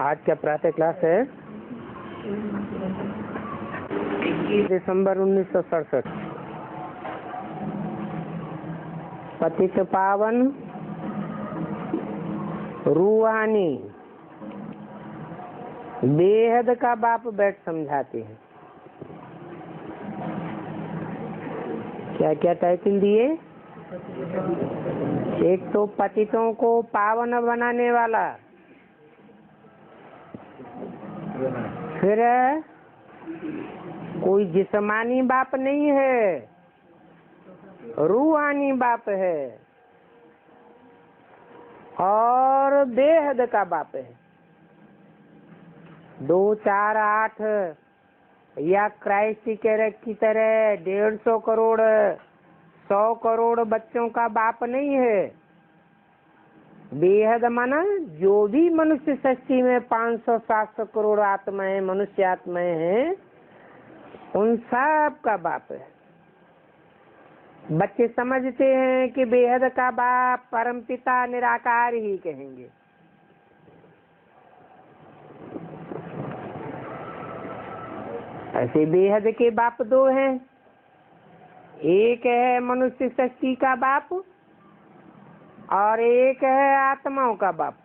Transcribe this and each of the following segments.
आज क्या प्रातः क्लास है? 21 दिसंबर 1967। पतित पावन रूहानी बेहद का बाप बैठ समझाते हैं। क्या क्या टाइटल दिए? एक तो पतितों को पावन बनाने वाला, फिर कोई जिस्मानी बाप नहीं है, रूहानी बाप है और बेहद का बाप है। 2, 4, 8 या क्राइस्ट की तरह 150 करोड़ 100 करोड़ बच्चों का बाप नहीं है। बेहद माना जो भी मनुष्य सृष्टि में 500-700 करोड़ आत्माएं, मनुष्य आत्माएं हैं, उन सब का बाप है। बच्चे समझते हैं कि बेहद का बाप परमपिता निराकार ही कहेंगे। ऐसे बेहद के बाप 2 हैं। एक है मनुष्य सृष्टि का बाप और एक है आत्माओं का बाप।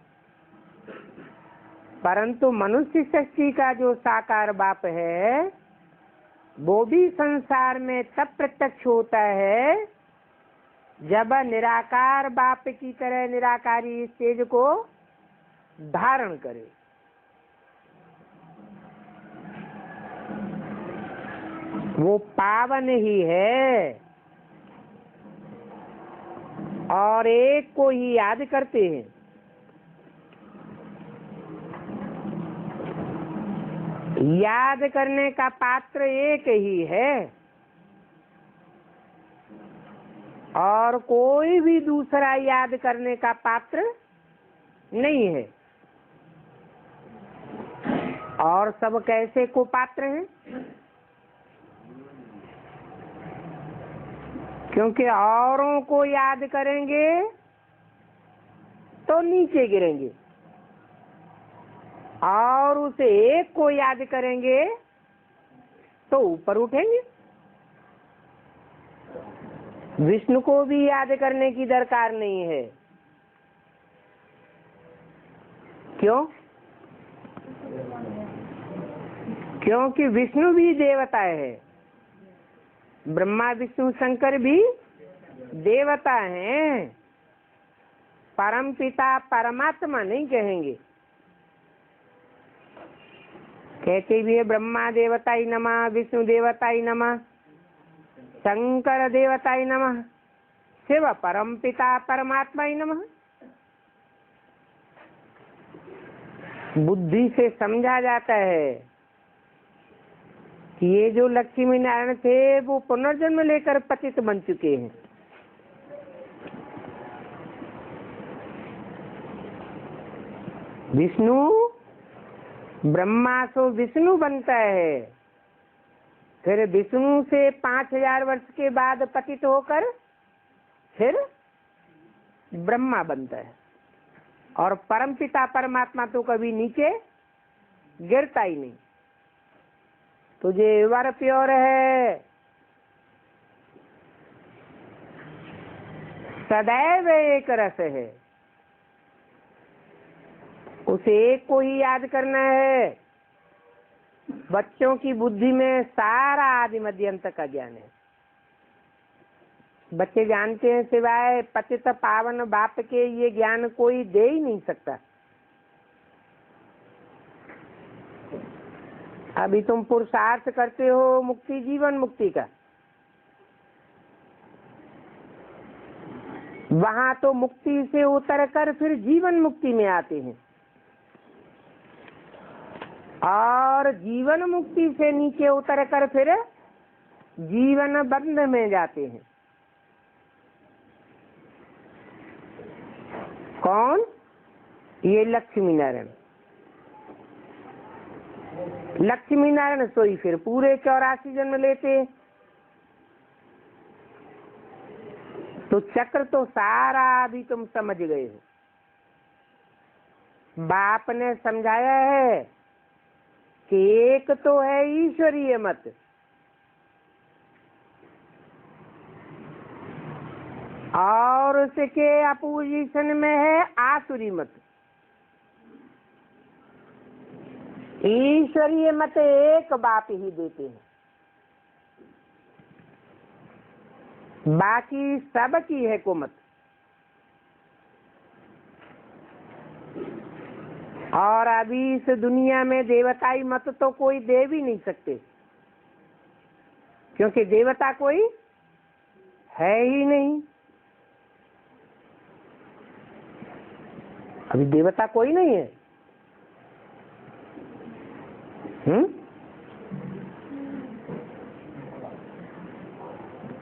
परंतु मनुष्य सृष्टि का जो साकार बाप है वो भी संसार में तब प्रत्यक्ष होता है जब निराकार बाप की तरह निराकारी स्टेज को धारण करे। वो पावन ही है और एक को ही याद करते हैं। याद करने का पात्र एक ही है और कोई भी दूसरा याद करने का पात्र नहीं है। और सब कैसे को पात्र हैं? क्योंकि औरों को याद करेंगे तो नीचे गिरेंगे और उसे एक को याद करेंगे तो ऊपर उठेंगे। विष्णु को भी याद करने की दरकार नहीं है। क्यों? क्योंकि विष्णु भी देवता है, ब्रह्मा विष्णु शंकर भी देवता हैं। परम पिता परमात्मा नहीं कहेंगे। कहते भी है ब्रह्मा देवताय नमः, विष्णु देवताय नमः, शंकर देवताय नमः, शिव परम पिता परमात्माय नमः। बुद्धि से समझा जाता है कि ये जो लक्ष्मी नारायण थे वो पुनर्जन्म लेकर पतित बन चुके हैं। विष्णु ब्रह्मा सो विष्णु बनता है, फिर विष्णु से 5000 वर्ष के बाद पतित होकर फिर ब्रह्मा बनता है। और परमपिता परमात्मा तो कभी नीचे गिरता ही नहीं। तुझे वर प्योर है, सदैव एक रस है, उसे एक को ही याद करना है। बच्चों की बुद्धि में सारा आदि मध्य अंत का ज्ञान है। बच्चे जानते हैं सिवाय पतित पावन बाप के ये ज्ञान कोई दे ही नहीं सकता। अभी तुम पुरुषार्थ करते हो मुक्ति, जीवन मुक्ति का, वहां तो मुक्ति से उतर कर फिर जीवन मुक्ति में आते हैं और जीवन मुक्ति से नीचे उतर कर फिर जीवन बंध में जाते हैं। कौन? ये लक्ष्मी नारायण। लक्ष्मी नारायण सोई फिर पूरे 84 जन्म लेते। तो चक्र तो सारा अभी तुम समझ गए हो। बाप ने समझाया है कि एक तो है ईश्वरीय मत, और उसके अपोजिशन में है आसुरी मत। ईश्वरीय मत एक बाप ही देते हैं, बाकी सब की है कुमत। और अभी इस दुनिया में देवताई मत तो कोई दे भी नहीं सकते, क्योंकि देवता कोई है ही नहीं। अभी देवता कोई नहीं है।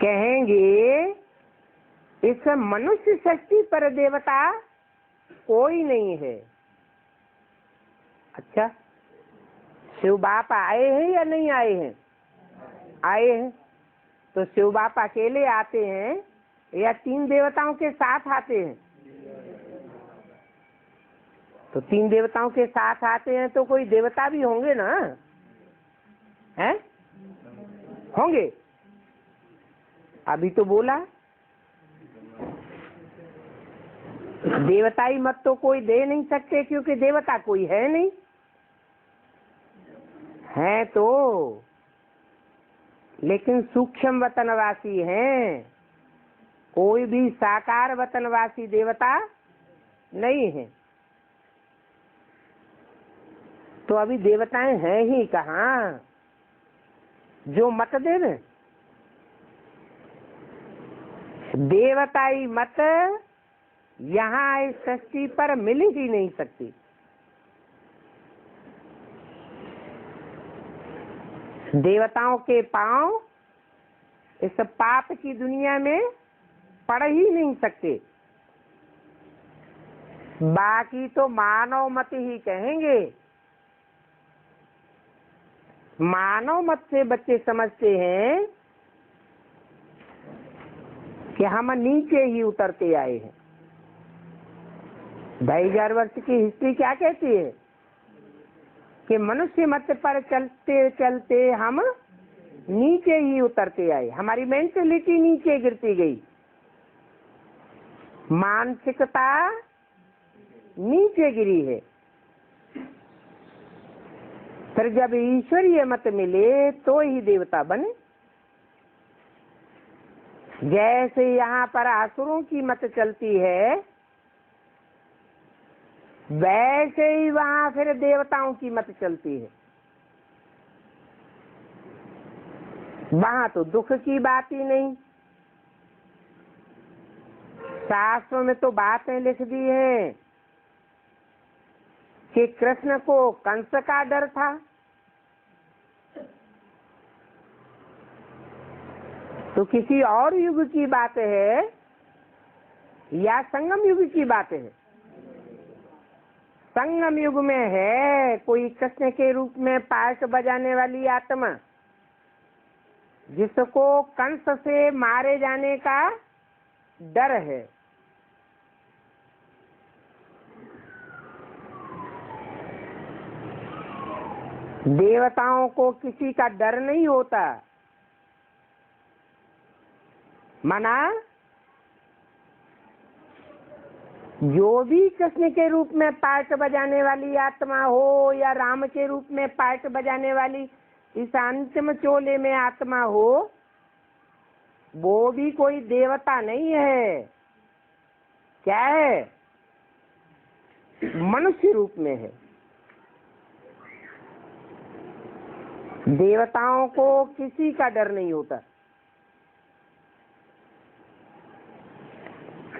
कहेंगे इस मनुष्य सृष्टि पर देवता कोई नहीं है। अच्छा, शिव बाप आए हैं या नहीं आए हैं? आए हैं। तो शिव बाप अकेले आते हैं या 3 देवताओं के साथ आते हैं? तो 3 देवताओं के साथ आते हैं तो कोई देवता भी होंगे ना, हैं? होंगे। अभी तो बोला देवताई मत तो कोई दे नहीं सकते, क्योंकि देवता कोई है नहीं। है तो, लेकिन सूक्ष्म वतनवासी हैं, कोई भी साकार वतनवासी देवता नहीं है। तो अभी देवताएं हैं ही कहाँ जो मत देवे? देवताई मत यहाँ इस सृष्टि पर मिल ही नहीं सकती। देवताओं के पांव इस पाप की दुनिया में पड़ ही नहीं सकते। बाकी तो मानव मत ही कहेंगे। मानव मत से बच्चे समझते हैं कि हम नीचे ही उतरते आए हैं। 2000 वर्ष की हिस्ट्री क्या कहती है कि मनुष्य मत पर चलते चलते हम नीचे ही उतरते आए। हमारी मेंटलिटी नीचे गिरती गई, मानसिकता नीचे गिरी है। फिर जब ईश्वरीय मत मिले तो ही देवता बने। जैसे यहाँ पर असुरों की मत चलती है, वैसे ही वहाँ फिर देवताओं की मत चलती है। वहाँ तो दुख की बात ही नहीं। शास्त्रों में तो बातें लिख दी है कि कृष्ण को कंस का डर था, तो किसी और युग की बात है या संगम युग की बात है? संगम युग में है कोई कृष्ण के रूप में पार्ट बजाने वाली आत्मा, जिसको कंस से मारे जाने का डर है। देवताओं को किसी का डर नहीं होता। माना जो भी कृष्ण के रूप में पार्ट बजाने वाली आत्मा हो या राम के रूप में पार्ट बजाने वाली इस अंतिम चोले में आत्मा हो, वो भी कोई देवता नहीं है। क्या है? मनुष्य रूप में है। देवताओं को किसी का डर नहीं होता।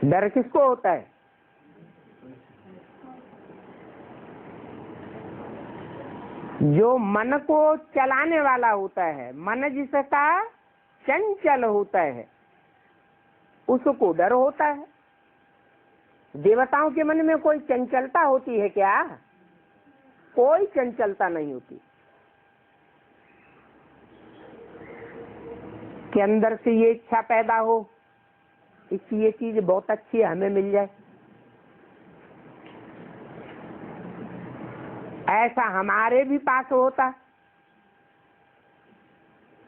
डर किसको होता है? जो मन को चलाने वाला होता है, मन जिसका चंचल होता है, उसको डर होता है। देवताओं के मन में कोई चंचलता होती है क्या? कोई चंचलता नहीं होती। कि अंदर से ये इच्छा पैदा हो इसकी ये चीज बहुत अच्छी है, हमें मिल जाए। ऐसा हमारे भी पास होता।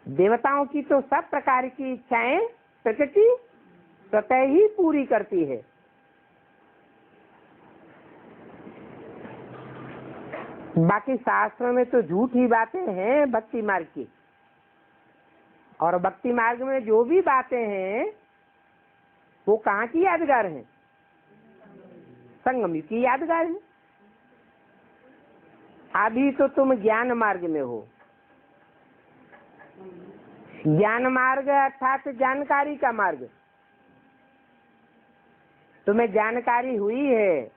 देवताओं की तो सब प्रकार की इच्छाएं प्रकृति स्वतः ही पूरी करती है। बाकी शास्त्रों में तो झूठी बातें हैं भक्ति मार्ग की, और भक्ति मार्ग में जो भी बातें हैं वो कहाँ की यादगार हैं? संगम युग की यादगार है। अभी तो तुम ज्ञान मार्ग में हो। ज्ञान मार्ग अर्थात जानकारी का मार्ग। तुम्हें जानकारी हुई है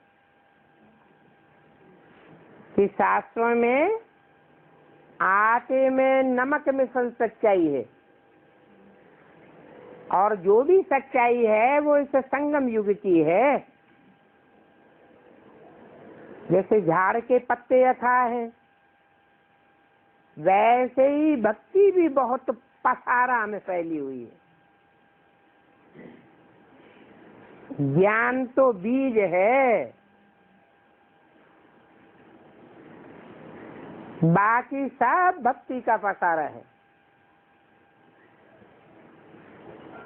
कि शास्त्रों में आटे में नमक मिसल सच्चाई है, और जो भी सच्चाई है वो इस संगम युग की है। जैसे झाड़ के पत्ते अथाह हैं, वैसे ही भक्ति भी बहुत पसारा में फैली हुई है। ज्ञान तो बीज है, बाकी सब भक्ति का पसारा है।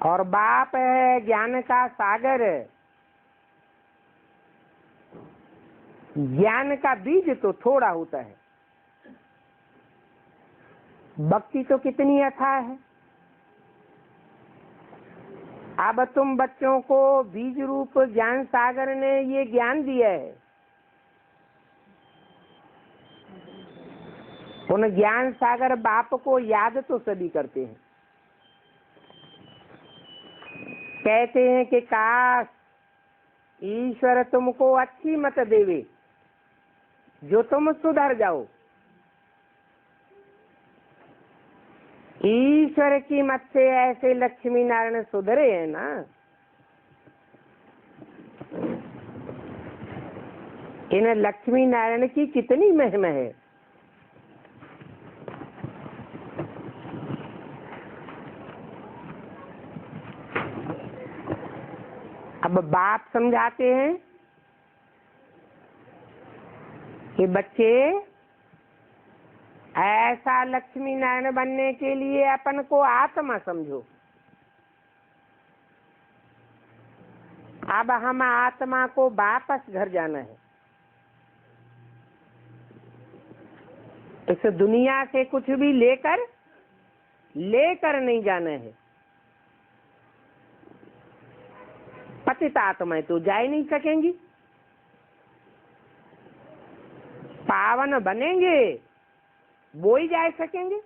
और बाप है ज्ञान का सागर। ज्ञान का बीज तो थोड़ा होता है, भक्ति तो कितनी अथाह है। अब तुम बच्चों को बीज रूप ज्ञान सागर ने ये ज्ञान दिया है, उन ज्ञान सागर बाप को याद तो सभी करते हैं। कहते हैं कि काश ईश्वर तुमको अच्छी मत देवे जो तुम सुधर जाओ। ईश्वर की मत से ऐसे लक्ष्मी नारायण सुधरे हैं ना, इन लक्ष्मी नारायण की कितनी महिमा है। अब बाप समझाते हैं कि बच्चे ऐसा लक्ष्मी नारायण बनने के लिए अपन को आत्मा समझो। अब हम आत्मा को वापस घर जाना है। इस दुनिया से कुछ भी लेकर नहीं जाना है। पतित आत्माएं तो जा ही नहीं सकेंगी, पावन बनेंगे वो ही जा सकेंगे।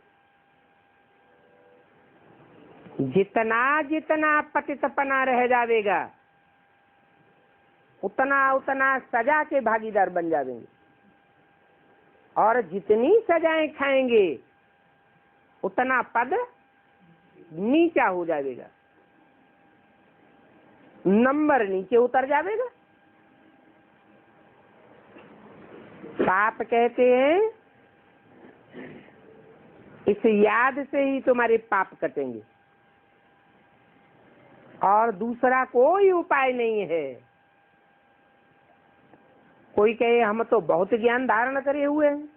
जितना जितना पतितपना रह जाएगा उतना उतना सजा के भागीदार बन जाएंगे, और जितनी सजाएं खाएंगे उतना पद नीचा हो जाएगा, नंबर नीचे उतर जाएगा। आप कहते हैं इस याद से ही तुम्हारे पाप कटेंगे, और दूसरा कोई उपाय नहीं है। कोई कहे हम तो बहुत ज्ञान धारण करे हुए हैं।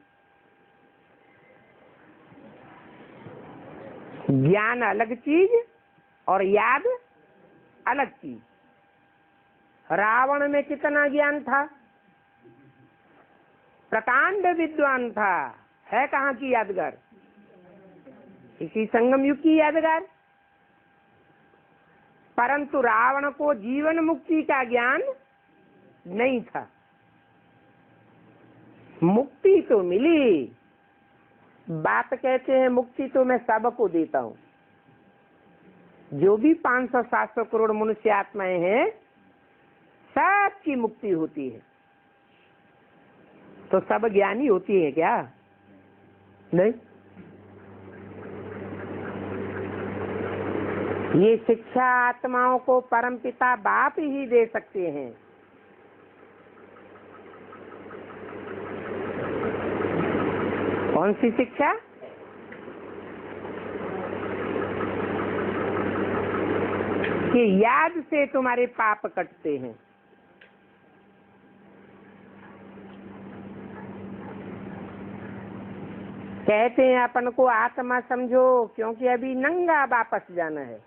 ज्ञान अलग चीज और याद अलग चीज। रावण में कितना ज्ञान था, प्रकांड विद्वान था, है कहाँ की यादगार? इसी संगम युग की यादगार। परंतु रावण को जीवन मुक्ति का ज्ञान नहीं था। मुक्ति तो मिली, बात कहते हैं मुक्ति तो मैं सबको देता हूं। जो भी 500-700 करोड़ मनुष्य आत्माएं हैं सबकी मुक्ति होती है। तो सब ज्ञानी होती है क्या? नहीं। ये शिक्षा आत्माओं को परमपिता बाप ही दे सकते हैं। कौन सी शिक्षा? कि याद से तुम्हारे पाप कटते हैं। कहते हैं अपन को आत्मा समझो, क्योंकि अभी नंगा वापस जाना है।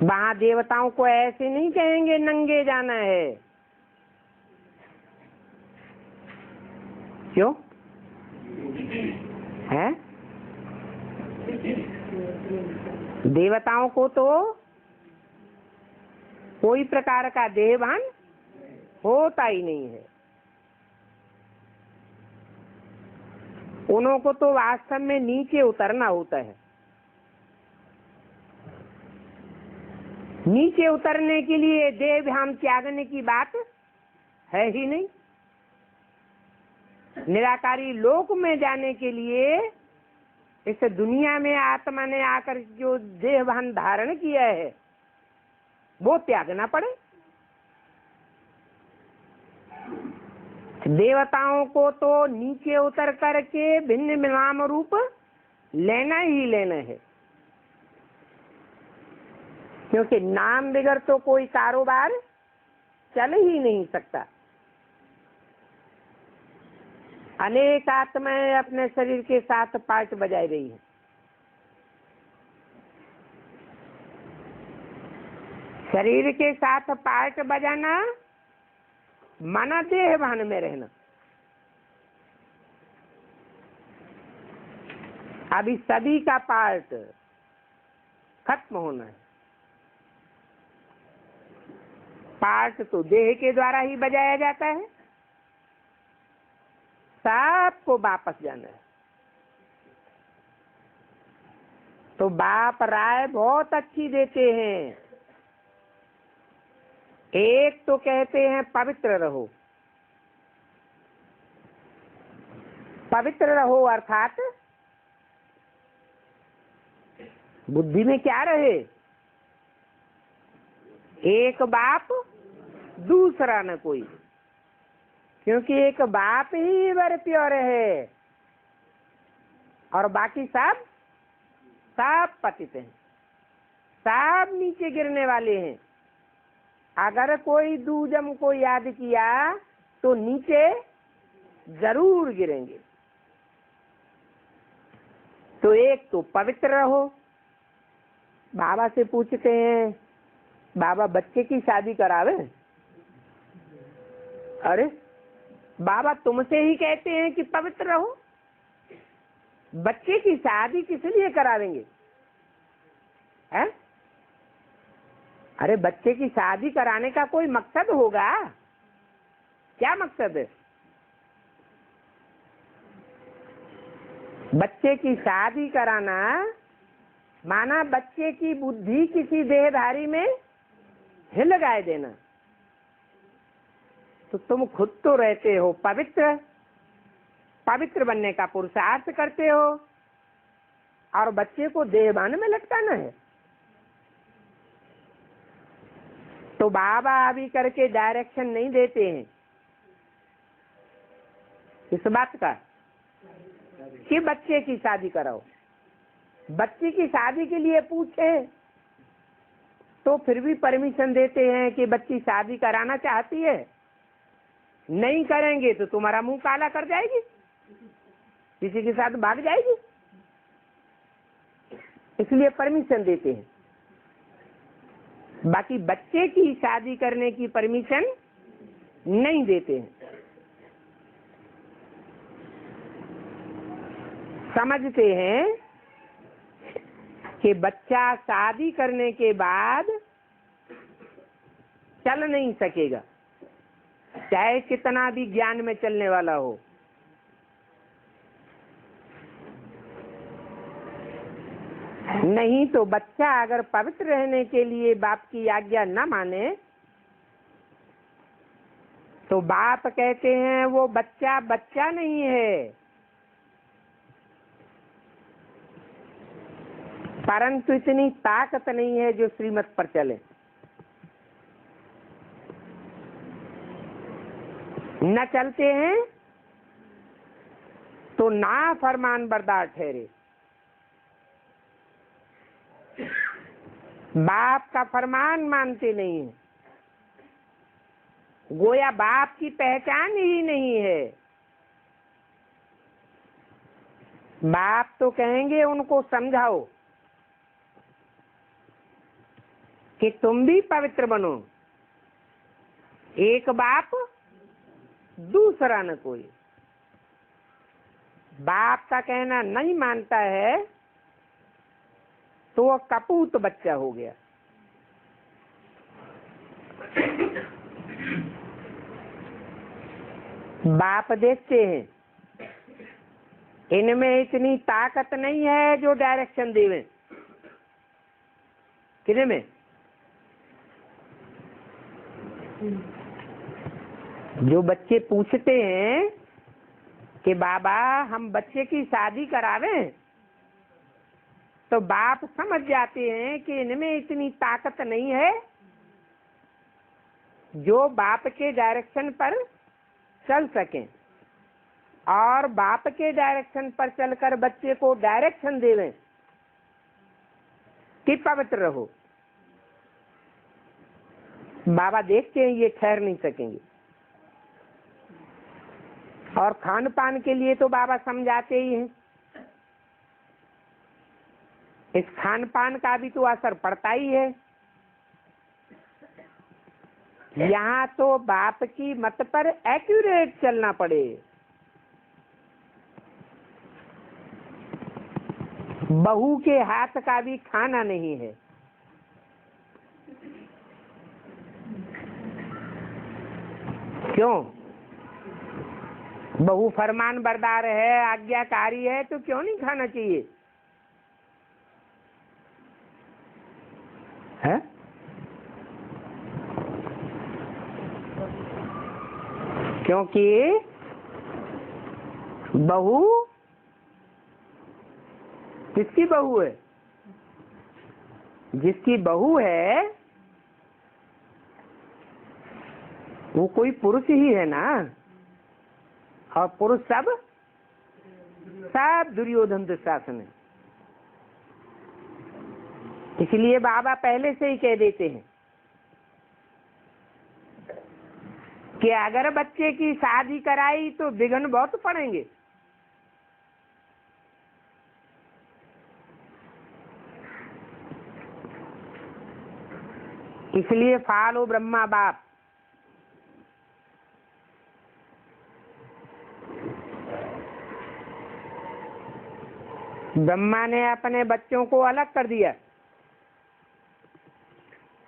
वहां देवताओं को ऐसे नहीं कहेंगे नंगे जाना है। क्यों है? देवताओं को तो कोई प्रकार का देहभान होता ही नहीं है। उन्हों को तो वास्तव में नीचे उतरना होता है। नीचे उतरने के लिए देहभान त्यागने की बात है ही नहीं। निराकारी लोक में जाने के लिए इस दुनिया में आत्मा ने आकर जो देहभान धारण किया है वो त्यागना पड़े। देवताओं को तो नीचे उतर करके भिन्न नाम रूप लेना ही लेना है, क्योंकि नाम बिगड़ तो कोई कारोबार चल ही नहीं सकता। अनेक आत्माएं अपने शरीर के साथ पार्ट बजाई रही है। शरीर के साथ पार्ट बजाना माना देहभान में रहना। अभी सभी का पार्ट खत्म होना है। पार्ट तो देह के द्वारा ही बजाया जाता है। सबको वापस जाना है। तो बाप राय बहुत अच्छी देते हैं। एक तो कहते हैं पवित्र रहो। पवित्र रहो अर्थात बुद्धि में क्या रहे? एक बाप दूसरा न कोई, क्योंकि एक बाप ही वर प्योर है और बाकी सब पतित हैं, सब नीचे गिरने वाले हैं। अगर कोई दूजम को याद किया तो नीचे जरूर गिरेंगे। तो एक तो पवित्र रहो। बाबा से पूछते हैं, बाबा बच्चे की शादी करावे? अरे बाबा तुमसे ही कहते हैं कि पवित्र रहो। बच्चे की शादी किस लिए करावेंगे? है? अरे बच्चे की शादी कराने का कोई मकसद होगा? क्या मकसद है? बच्चे की शादी कराना माना बच्चे की बुद्धि किसी देहधारी में हिल गाए देना। तो तुम खुद तो रहते हो पवित्र, पवित्र बनने का पुरुषार्थ करते हो और बच्चे को देहभान में लटकाना है। तो बाबा अभी करके डायरेक्शन नहीं देते हैं इस बात का कि बच्चे की शादी कराओ। बच्चे की शादी के लिए पूछे तो फिर भी परमिशन देते हैं कि बच्ची शादी कराना चाहती है, नहीं करेंगे तो तुम्हारा मुंह काला कर जाएगी, किसी के साथ भाग जाएगी, इसलिए परमिशन देते हैं। बाकी बच्चे की शादी करने की परमिशन नहीं देते हैं। समझते हैं कि बच्चा शादी करने के बाद चल नहीं सकेगा, चाहे कितना भी ज्ञान में चलने वाला हो। नहीं तो बच्चा अगर पवित्र रहने के लिए बाप की आज्ञा न माने तो बाप कहते हैं वो बच्चा बच्चा नहीं है, परंतु इतनी ताकत नहीं है जो श्रीमत पर चले। न चलते हैं तो ना फरमान बरदार ठहरे। बाप का फरमान मानते नहीं है। गोया बाप की पहचान ही नहीं है। बाप तो कहेंगे उनको समझाओ कि तुम भी पवित्र बनो, एक बाप दूसरा न कोई। बाप का कहना नहीं मानता है तो वो कपूत बच्चा हो गया। बाप देखते हैं इनमें इतनी ताकत नहीं है जो डायरेक्शन देवे। किने में? जो बच्चे पूछते हैं कि बाबा हम बच्चे की शादी करावें, तो बाप समझ जाते हैं कि इनमें इतनी ताकत नहीं है जो बाप के डायरेक्शन पर चल सकें और बाप के डायरेक्शन पर चलकर बच्चे को डायरेक्शन देवें कि पवित्र रहो। बाबा देखते हैं ये ठहर नहीं सकेंगे, और खान पान के लिए तो बाबा समझाते ही हैं। इस खान पान का भी तो असर पड़ता ही है। यहाँ तो बाप की मत पर एक्यूरेट चलना पड़े। बहू के हाथ का भी खाना नहीं है। क्यों? बहू फरमान बरदार है, आज्ञाकारी है, तो क्यों नहीं खाना चाहिए? है? क्योंकि बहू किसकी बहू है? जिसकी बहू है वो कोई पुरुष ही है ना, और पुरुष सब दुर्योधन दुशासन है। इसलिए बाबा पहले से ही कह देते हैं कि अगर बच्चे की शादी कराई तो विघ्न बहुत पड़ेंगे। इसलिए फालो ब्रह्मा बाप। ब्रह्मा ने अपने बच्चों को अलग कर दिया।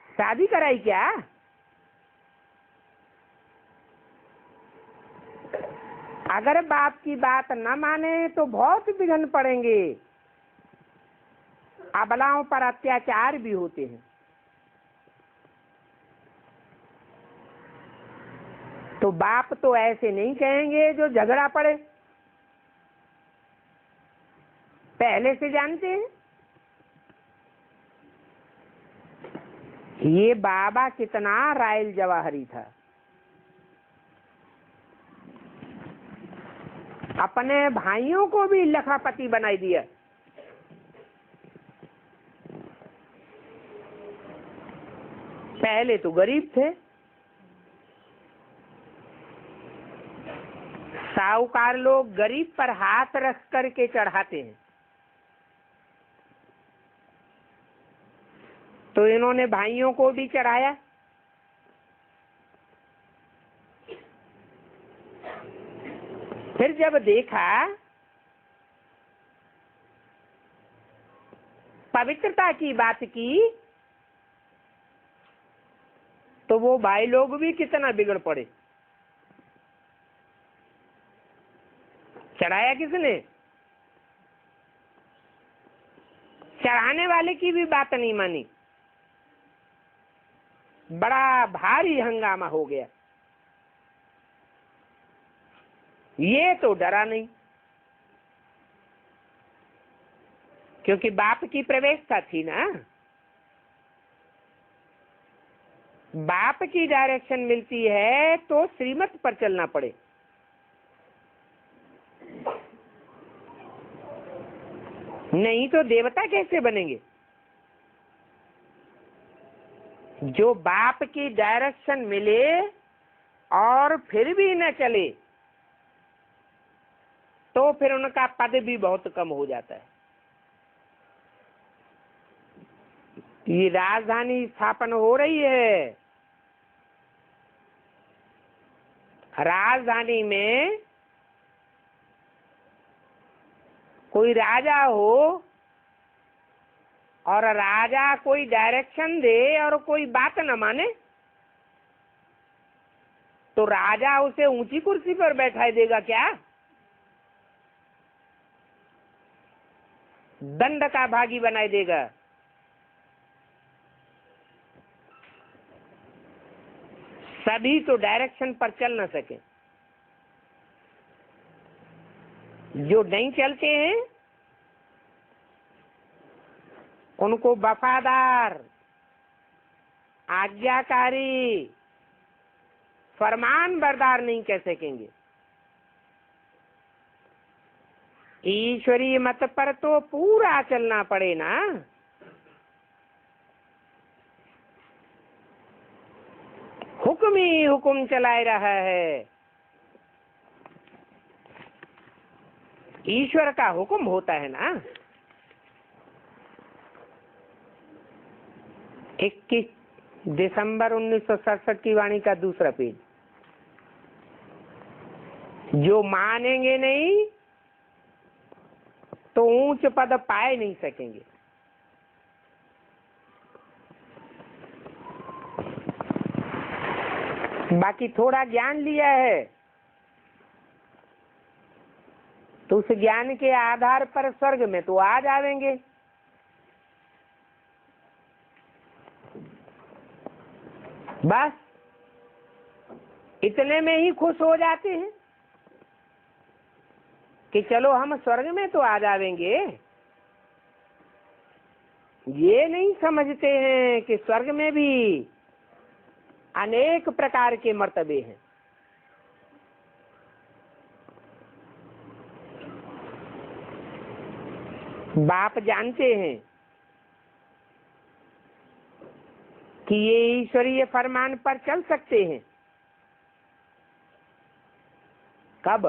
शादी कराई क्या? अगर बाप की बात न माने तो बहुत विघ्न पड़ेंगे। अबलाओं पर अत्याचार भी होते हैं। तो बाप तो ऐसे नहीं कहेंगे जो झगड़ा पड़े, पहले से जानते हैं। ये बाबा कितना रायल जवाहरी था। अपने भाइयों को भी लखपति बनाई दिया। पहले तो गरीब थे, साहूकार लोग गरीब पर हाथ रख करके चढ़ाते हैं, तो इन्होंने भाइयों को भी चढ़ाया। फिर जब देखा पवित्रता की बात की, तो वो भाई लोग भी कितना बिगड़ पड़े। चढ़ाया किसने? चढ़ाने वाले की भी बात नहीं मानी। बड़ा भारी हंगामा हो गया। ये तो डरा नहीं, क्योंकि बाप की प्रवेशता थी ना। बाप की डायरेक्शन मिलती है तो श्रीमत पर चलना पड़े। नहीं तो देवता कैसे बनेंगे? जो बाप की डायरेक्शन मिले और फिर भी न चले तो फिर उनका पद भी बहुत कम हो जाता है। ये राजधानी स्थापन हो रही है, राजधानी में कोई राजा हो और राजा कोई डायरेक्शन दे और कोई बात न माने तो राजा उसे ऊंची कुर्सी पर बैठाई देगा क्या? दंड का भागी बनाई देगा। सभी तो डायरेक्शन पर चल न सके। जो नहीं चलते हैं उनको वफादार, आज्ञाकारी, फरमान बरदार नहीं कह सकेंगे। ईश्वरीय मत पर तो पूरा चलना पड़े ना। हुक्म ही हुक्म चलाए रहा है। ईश्वर का हुक्म होता है ना। 21 दिसंबर 1967 की वाणी का दूसरा पेज। जो मानेंगे नहीं तो ऊंच पद पाए नहीं सकेंगे। बाकी थोड़ा ज्ञान लिया है तो उस ज्ञान के आधार पर स्वर्ग में तो आ जाएंगे। बस इतने में ही खुश हो जाते हैं कि चलो हम स्वर्ग में तो आ जाएंगे। ये नहीं समझते हैं कि स्वर्ग में भी अनेक प्रकार के मर्तबे हैं। बाप जानते हैं कि ये ईश्वरीय फरमान पर चल सकते हैं। कब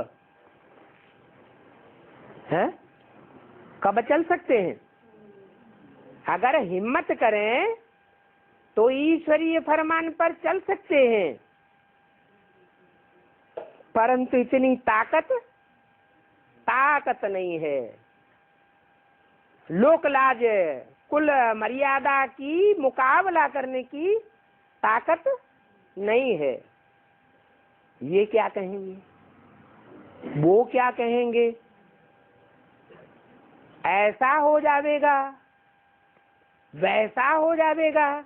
है? कब चल सकते हैं? अगर हिम्मत करें तो ईश्वरीय फरमान पर चल सकते हैं, परंतु इतनी ताकत नहीं है। लोक लाज, कुल मर्यादा की मुकाबला करने की ताकत नहीं है। ये क्या कहेंगे, वो क्या कहेंगे, ऐसा हो जाएगा, वैसा हो जाएगा।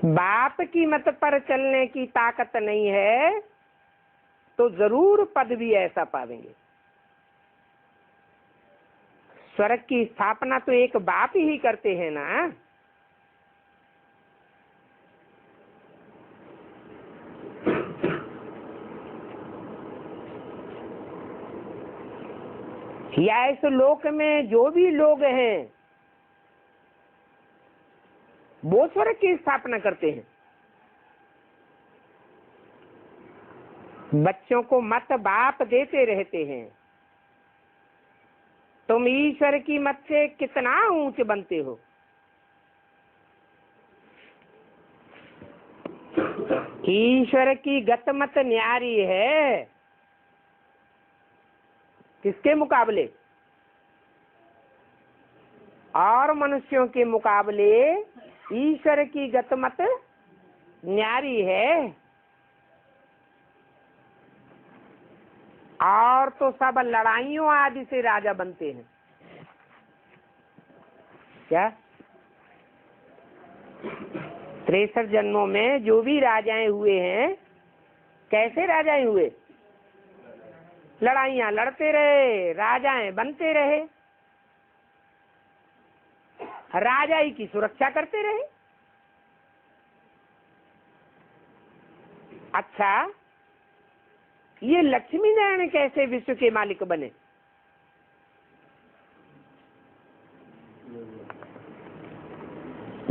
बाप की मत पर चलने की ताकत नहीं है तो जरूर पद भी ऐसा पावेंगे। स्वर्ग की स्थापना तो एक बाप ही करते हैं ना। या इस लोक में जो भी लोग हैं वो स्वर्ग की स्थापना करते हैं। बच्चों को मत बाप देते रहते हैं, तुम ईश्वर की मत से कितना ऊंच बनते हो। ईश्वर की गत मत न्यारी है किसके मुकाबले? और मनुष्यों के मुकाबले ईश्वर की गत मत न्यारी है। और तो सब लड़ाइयों आदि से राजा बनते हैं। क्या 63 जन्मों में जो भी राजाएं हुए हैं, कैसे राजाएं हुए? लड़ाइयां लड़ते रहे, राजाएं बनते रहे, राजाई की सुरक्षा करते रहे। अच्छा, ये लक्ष्मी नारायण कैसे विश्व के मालिक बने?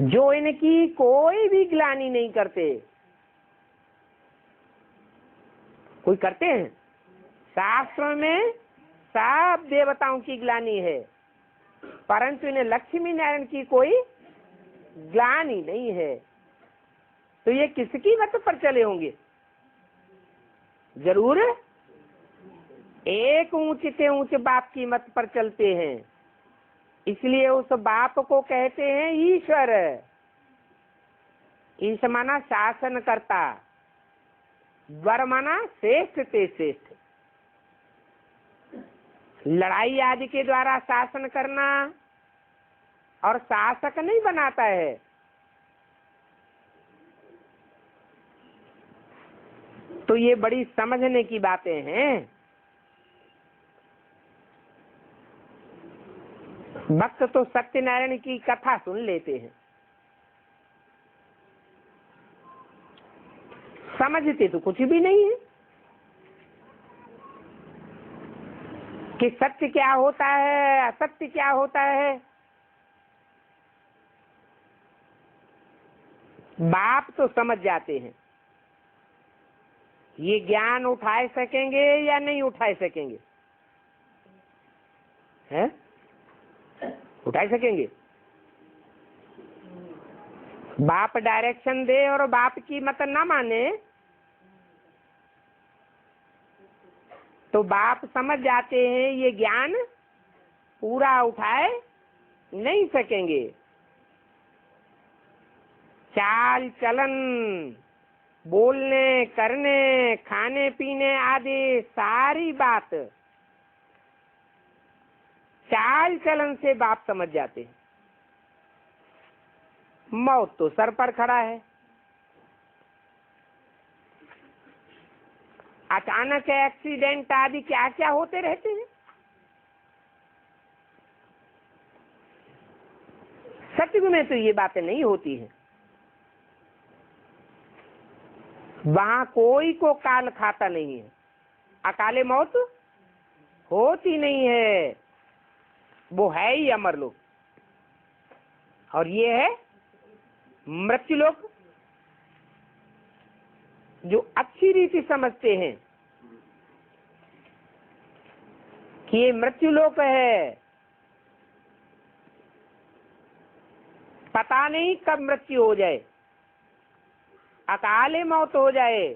जो इनकी कोई भी ग्लानि नहीं करते। कोई करते हैं? शास्त्रों में सब देवताओं की ग्लानि है, परंतु इन्हें लक्ष्मी नारायण की कोई ग्लानि नहीं है। तो ये किसकी मत पर चले होंगे? जरूर एक ऊंच से ऊंच बाप की मत पर चलते हैं, इसलिए उस बाप को कहते हैं ईश्वर। ईश माना शासन करता, वर माना श्रेष्ठ से श्रेष्ठ। लड़ाई आदि के द्वारा शासन करना और शासक नहीं बनाता है। तो ये बड़ी समझने की बातें हैं। भक्त तो सत्यनारायण की कथा सुन लेते हैं, समझते तो कुछ भी नहीं है कि सत्य क्या होता है, असत्य क्या होता है। बाप तो समझ जाते हैं, ये ज्ञान उठा सकेंगे या नहीं उठा सकेंगे? हैं? उठा सकेंगे? बाप डायरेक्शन दे और बाप की मत ना माने तो बाप समझ जाते हैं ये ज्ञान पूरा उठाए नहीं सकेंगे। चाल चलन, बोलने करने, खाने पीने आदि सारी बात चाल चलन से बाप समझ जाते हैं। मौत तो सर पर खड़ा है, अचानक एक्सीडेंट आदि क्या क्या होते रहते हैं। सत्युग में तो ये बातें नहीं होती हैं। वहां कोई को काल खाता नहीं है, अकाले मौत होती नहीं है। वो है ही अमरलोक, और ये है मृत्युलोक। जो अच्छी रीति समझते हैं कि ये मृत्युलोक है, पता नहीं कब मृत्यु हो जाए, अकाले मौत हो जाए,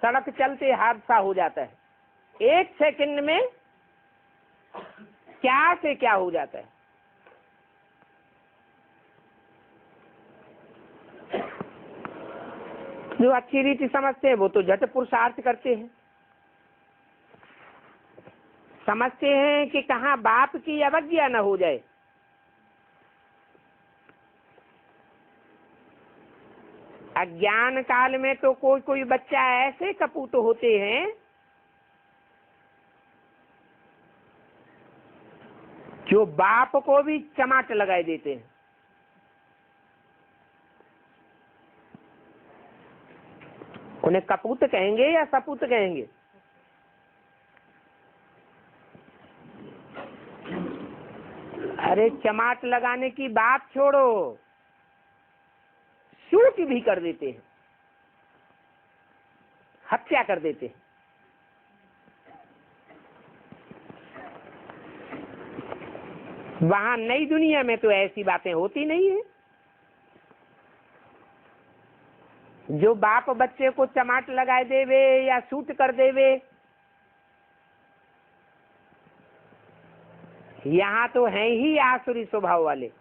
सड़क चलते हादसा हो जाता है, एक सेकंड में क्या से क्या हो जाता है। जो अच्छी रीति समझते हैं वो तो झट पुरुषार्थ करते हैं, समझते हैं कि कहाँ बाप की अवज्ञा न हो जाए। अज्ञान काल में तो कोई कोई बच्चा ऐसे कपूत होते हैं जो बाप को भी चमाट लगाए देते हैं। उन्हें कपूत कहेंगे या सपूत कहेंगे? अरे चमाट लगाने की बात छोड़ो, शूट भी कर देते हैं, हत्या कर देते हैं। वहां नई दुनिया में तो ऐसी बातें होती नहीं है। जो बाप बच्चे को चमाट लगाए देवे या शूट कर देवे, यहाँ तो हैं ही आसुरी स्वभाव वाले।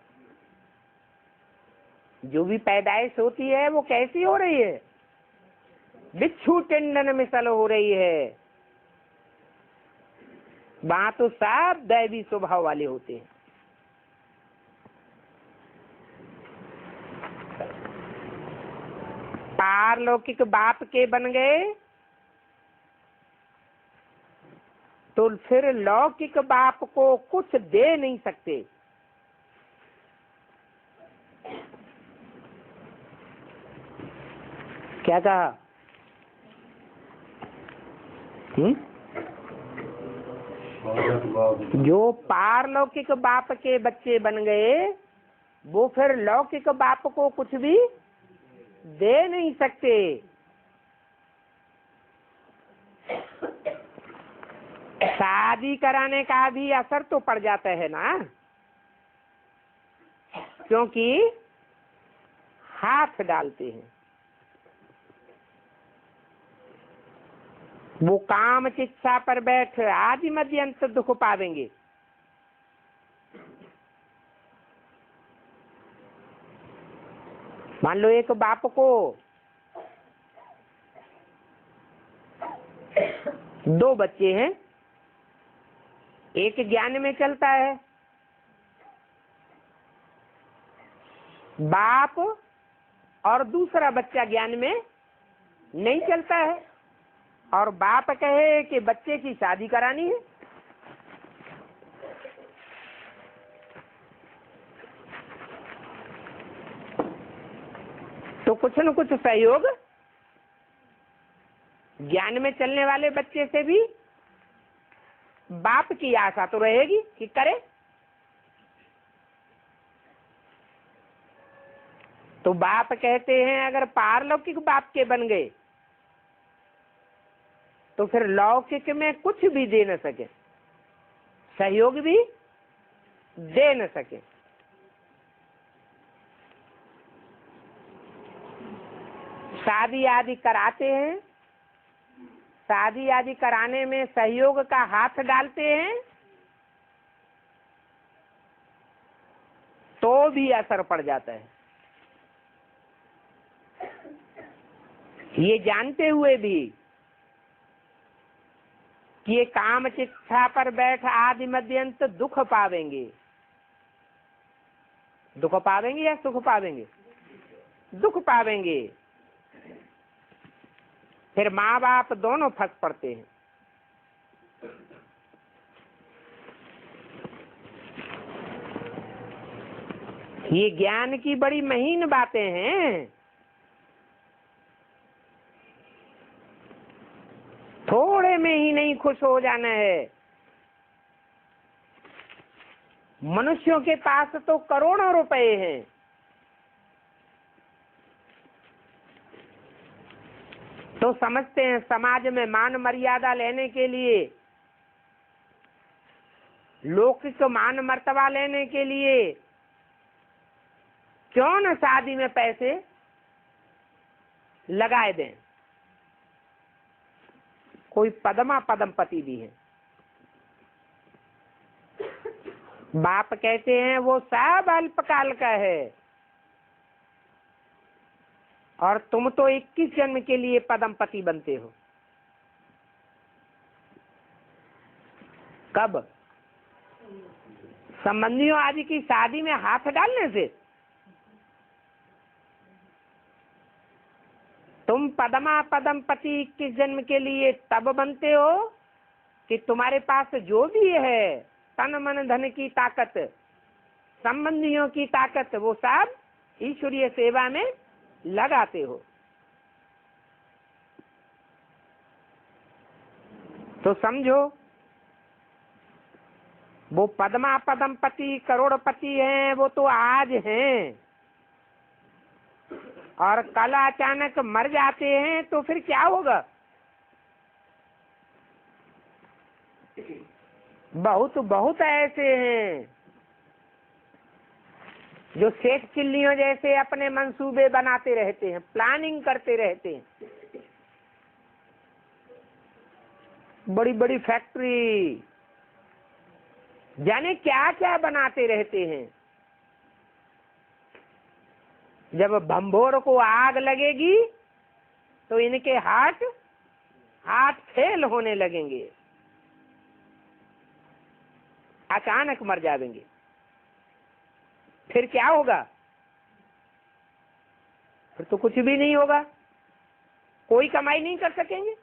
जो भी पैदाइश होती है वो कैसी हो रही है? बिच्छू टेंडन मिसल हो रही है। वहां तो सब दैवी स्वभाव वाले होते हैं। पारलौकिक बाप के बन गए तो फिर लौकिक बाप को कुछ दे नहीं सकते। क्या कहा? जो पारलौकिक बाप के बच्चे बन गए वो फिर लौकिक बाप को कुछ भी दे नहीं सकते। शादी कराने का भी असर तो पड़ जाता है ना, क्योंकि हाथ डालते हैं। वो काम चिच्छा पर बैठ आदि मध्य अंत दुख पावेंगे। मान लो एक बाप को 2 बच्चे हैं, एक ज्ञान में चलता है, बाप, और दूसरा बच्चा ज्ञान में नहीं चलता है, और बाप कहे कि बच्चे की शादी करानी है, तो कुछ न कुछ सहयोग ज्ञान में चलने वाले बच्चे से भी बाप की आशा तो रहेगी कि करे। तो बाप कहते हैं अगर पारलौकिक बाप के बन गए तो फिर लौकिक में कुछ भी दे न सके, सहयोग भी दे न सके। शादी आदि कराते हैं, शादी आदि कराने में सहयोग का हाथ डालते हैं तो भी असर पड़ जाता है। ये जानते हुए भी कि ये काम चिच्छा पर बैठ आदि मध्यंत दुख पावेंगे। दुख पावेंगे या सुख पावेंगे? दुख पावेंगे। फिर माँ बाप दोनों फंस पड़ते हैं। ये ज्ञान की बड़ी महीन बातें हैं। थोड़े में ही नहीं खुश हो जाना है। मनुष्यों के पास तो करोड़ों रुपए हैं, तो समझते हैं समाज में मान मर्यादा लेने के लिए, लौकिक मान मर्तबा लेने के लिए क्यों न शादी में पैसे लगाए दें। कोई पद्मा पद्मपति भी है, बाप कहते हैं वो सब अल्पकाल का है और तुम तो 21 जन्म के लिए पद्मपति बनते हो। कब? संबंधियों आदि की शादी में हाथ डालने से। तुम पद्मा पद्मपति 21 जन्म के लिए तब बनते हो कि तुम्हारे पास जो भी है तन मन धन की ताकत, संबंधियों की ताकत, वो सब ईश्वरीय सेवा में लगाते हो। तो समझो वो पद्मा पद्मपति करोड़पति हैं, वो तो आज हैं और कल अचानक मर जाते हैं तो फिर क्या होगा? बहुत बहुत ऐसे हैं जो सेठ चिल्लियों जैसे अपने मंसूबे बनाते रहते हैं, प्लानिंग करते रहते हैं। बड़ी बड़ी फैक्ट्री, जाने क्या क्या बनाते रहते हैं। जब भंभोर को आग लगेगी तो इनके हाथ फेल होने लगेंगे, अचानक मर जाएंगे। फिर क्या होगा? फिर तो कुछ भी नहीं होगा, कोई कमाई नहीं कर सकेंगे।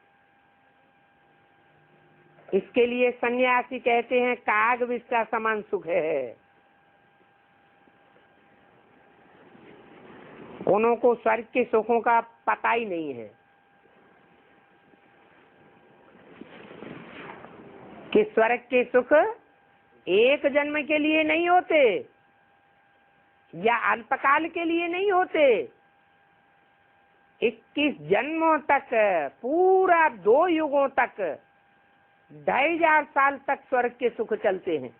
इसके लिए सन्यासी कहते हैं काग विष का समान सुख है। उनको स्वर्ग के सुखों का पता ही नहीं है कि स्वर्ग के सुख एक जन्म के लिए नहीं होते या अल्पकाल के लिए नहीं होते, 21 जन्मों तक, पूरा 2 युगों तक, 2500 साल तक स्वर्ग के सुख चलते हैं।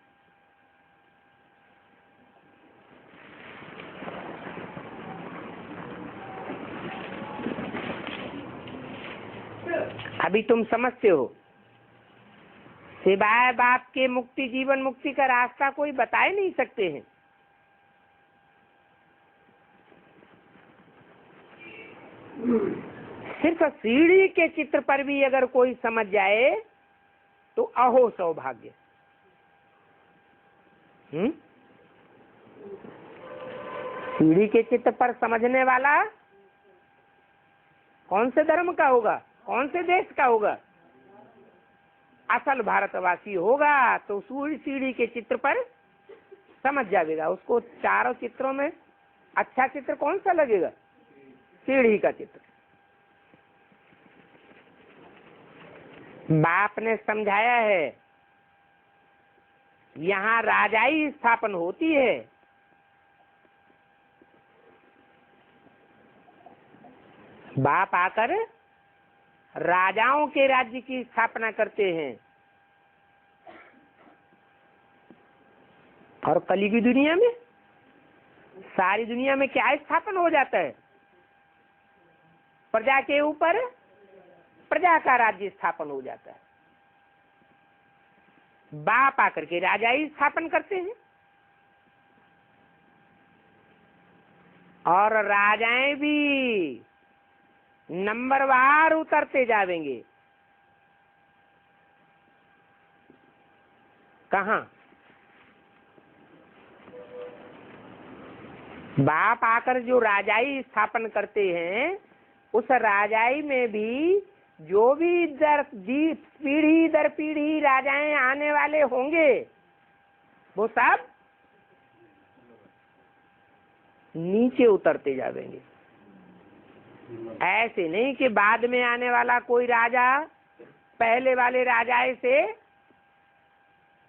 अभी तुम समझते हो, सिवाय बाप के मुक्ति, जीवन मुक्ति का रास्ता कोई बता ही नहीं सकते हैं। सिर्फ सीढ़ी के चित्र पर भी अगर कोई समझ जाए तो अहो सौभाग्य। सीढ़ी के चित्र पर समझने वाला कौन से धर्म का होगा, कौन से देश का होगा? असल भारतवासी होगा तो सीढ़ी के चित्र पर समझ जाएगा। उसको चारों चित्रों में अच्छा चित्र कौन सा लगेगा? सीढ़ी का चित्र। बाप ने समझाया है, यहाँ राजाई स्थापन होती है, बाप आकर राजाओं के राज्य की स्थापना करते हैं। और कली की दुनिया में, सारी दुनिया में क्या स्थापन हो जाता है? प्रजा के ऊपर प्रजा का राज्य स्थापन हो जाता है। बाप आकर के राजा ही स्थापन करते हैं और राजाएं भी नंबरवार उतरते जाएंगे। कहाँ? बाप आकर जो राजाई स्थापन करते हैं, उस राजाई में भी जो भी पीढ़ी दर पीढ़ी राजाएं आने वाले होंगे, वो सब नीचे उतरते जाएंगे। ऐसे नहीं कि बाद में आने वाला कोई राजा पहले वाले राजाए से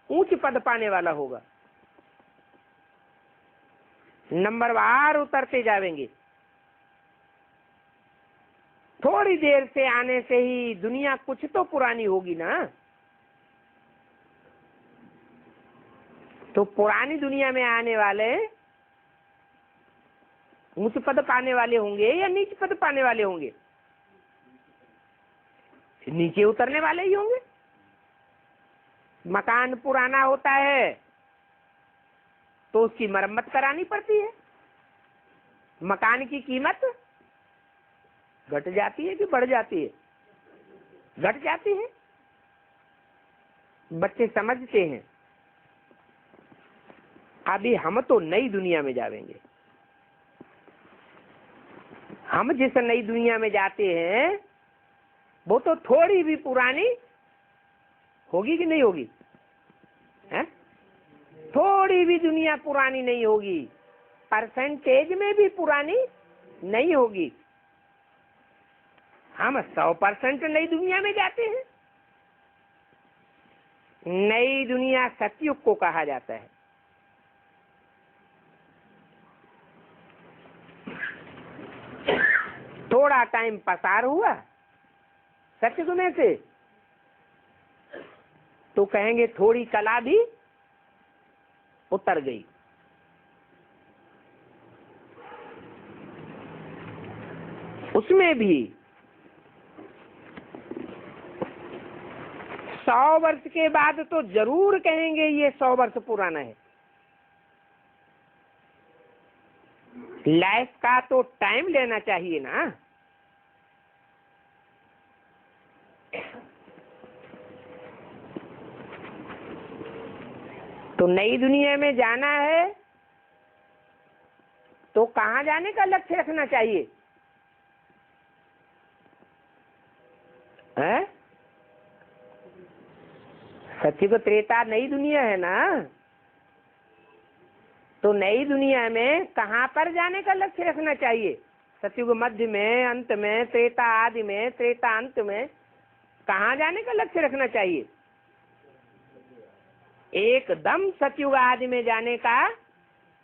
उच्च पद पाने वाला होगा। नंबरवार उतरते जाएंगे। थोड़ी देर से आने से ही दुनिया कुछ तो पुरानी होगी ना। तो पुरानी दुनिया में आने वाले उच्च पद पाने वाले होंगे या नीच पद पाने वाले होंगे? नीचे उतरने वाले ही होंगे। मकान पुराना होता है तो उसकी मरम्मत करानी पड़ती है। मकान की कीमत घट जाती है कि बढ़ जाती है? घट जाती है। बच्चे समझते हैं। अभी हम तो नई दुनिया में जाएंगे। हम जिस नई दुनिया में जाते हैं वो तो थोड़ी भी पुरानी होगी कि नहीं होगी? है? थोड़ी भी दुनिया पुरानी नहीं होगी, परसेंटेज में भी पुरानी नहीं होगी। हम 100% नई दुनिया में जाते हैं। नई दुनिया सतयुग को कहा जाता है। थोड़ा टाइम पसार हुआ सतयुग में से तो कहेंगे थोड़ी कला भी उतर गई। उसमें भी 100 वर्ष के बाद तो जरूर कहेंगे ये 100 वर्ष पुराना है। लाइफ का तो टाइम लेना चाहिए ना। तो नई दुनिया में जाना है तो कहाँ जाने का लक्ष्य रखना चाहिए? है? सतयुग त्रेता नई दुनिया है ना। तो नई दुनिया में कहाँ पर जाने का लक्ष्य रखना चाहिए? सतयुग मध्य में, अंत में, त्रेता आदि में, त्रेता अंत में कहाँ जाने का लक्ष्य रखना चाहिए? एकदम सतयुग आदि में जाने का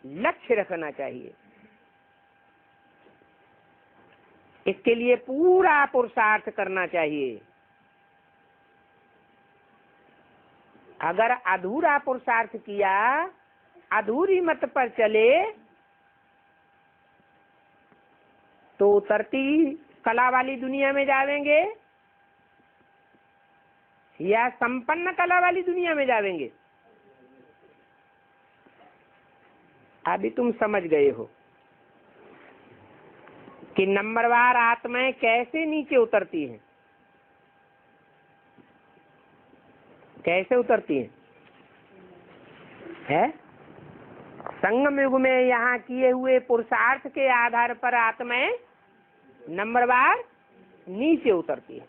लक्ष्य रखना चाहिए। इसके लिए पूरा पुरुषार्थ करना चाहिए। अगर अधूरा पुरुषार्थ किया, अधूरी मत पर चले, तो उतरती कला वाली दुनिया में जावेंगे या संपन्न कला वाली दुनिया में जावेंगे। अभी तुम समझ गए हो कि नंबरवार आत्माएं कैसे नीचे उतरती हैं, कैसे उतरती हैं? है संगम युग में यहाँ किए हुए पुरुषार्थ के आधार पर आत्माएं नंबरवार नीचे उतरती है।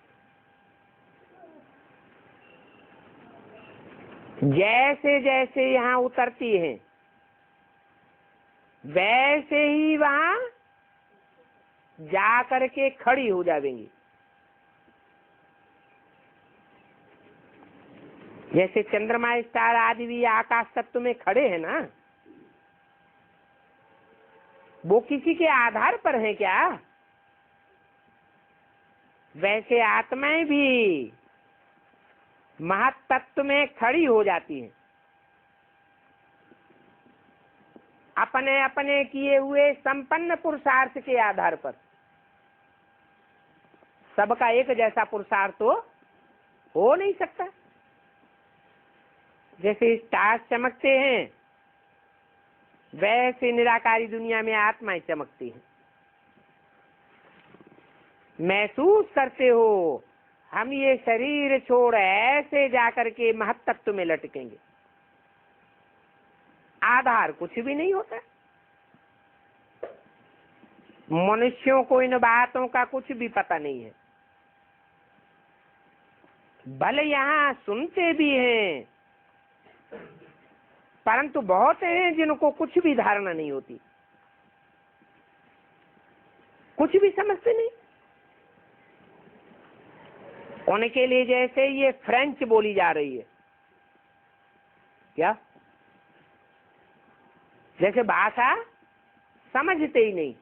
जैसे जैसे यहाँ उतरती हैं, वैसे ही वहां जा करके खड़ी हो जाएंगी। जैसे चंद्रमा स्टार आदि भी आकाश तत्व में खड़े हैं ना, वो किसी के आधार पर हैं क्या? वैसे आत्माएं भी महत्तत्व में खड़ी हो जाती हैं, अपने अपने किए हुए संपन्न पुरुषार्थ के आधार पर। सबका एक जैसा पुरुषार्थ तो हो नहीं सकता। जैसे स्टार चमकते हैं, वैसे निराकारी दुनिया में आत्माएं चमकती हैं। महसूस करते हो हम ये शरीर छोड़ ऐसे जाकर के महत्तत्व में लटकेंगे। आधार कुछ भी नहीं होता। मनुष्यों को इन बातों का कुछ भी पता नहीं है। भले यहाँ सुनते भी हैं, परंतु बहुत हैं जिनको कुछ भी धारणा नहीं होती, कुछ भी समझते नहीं। उनके लिए जैसे ये फ्रेंच बोली जा रही है, क्या जैसे भाषा समझते ही नहीं।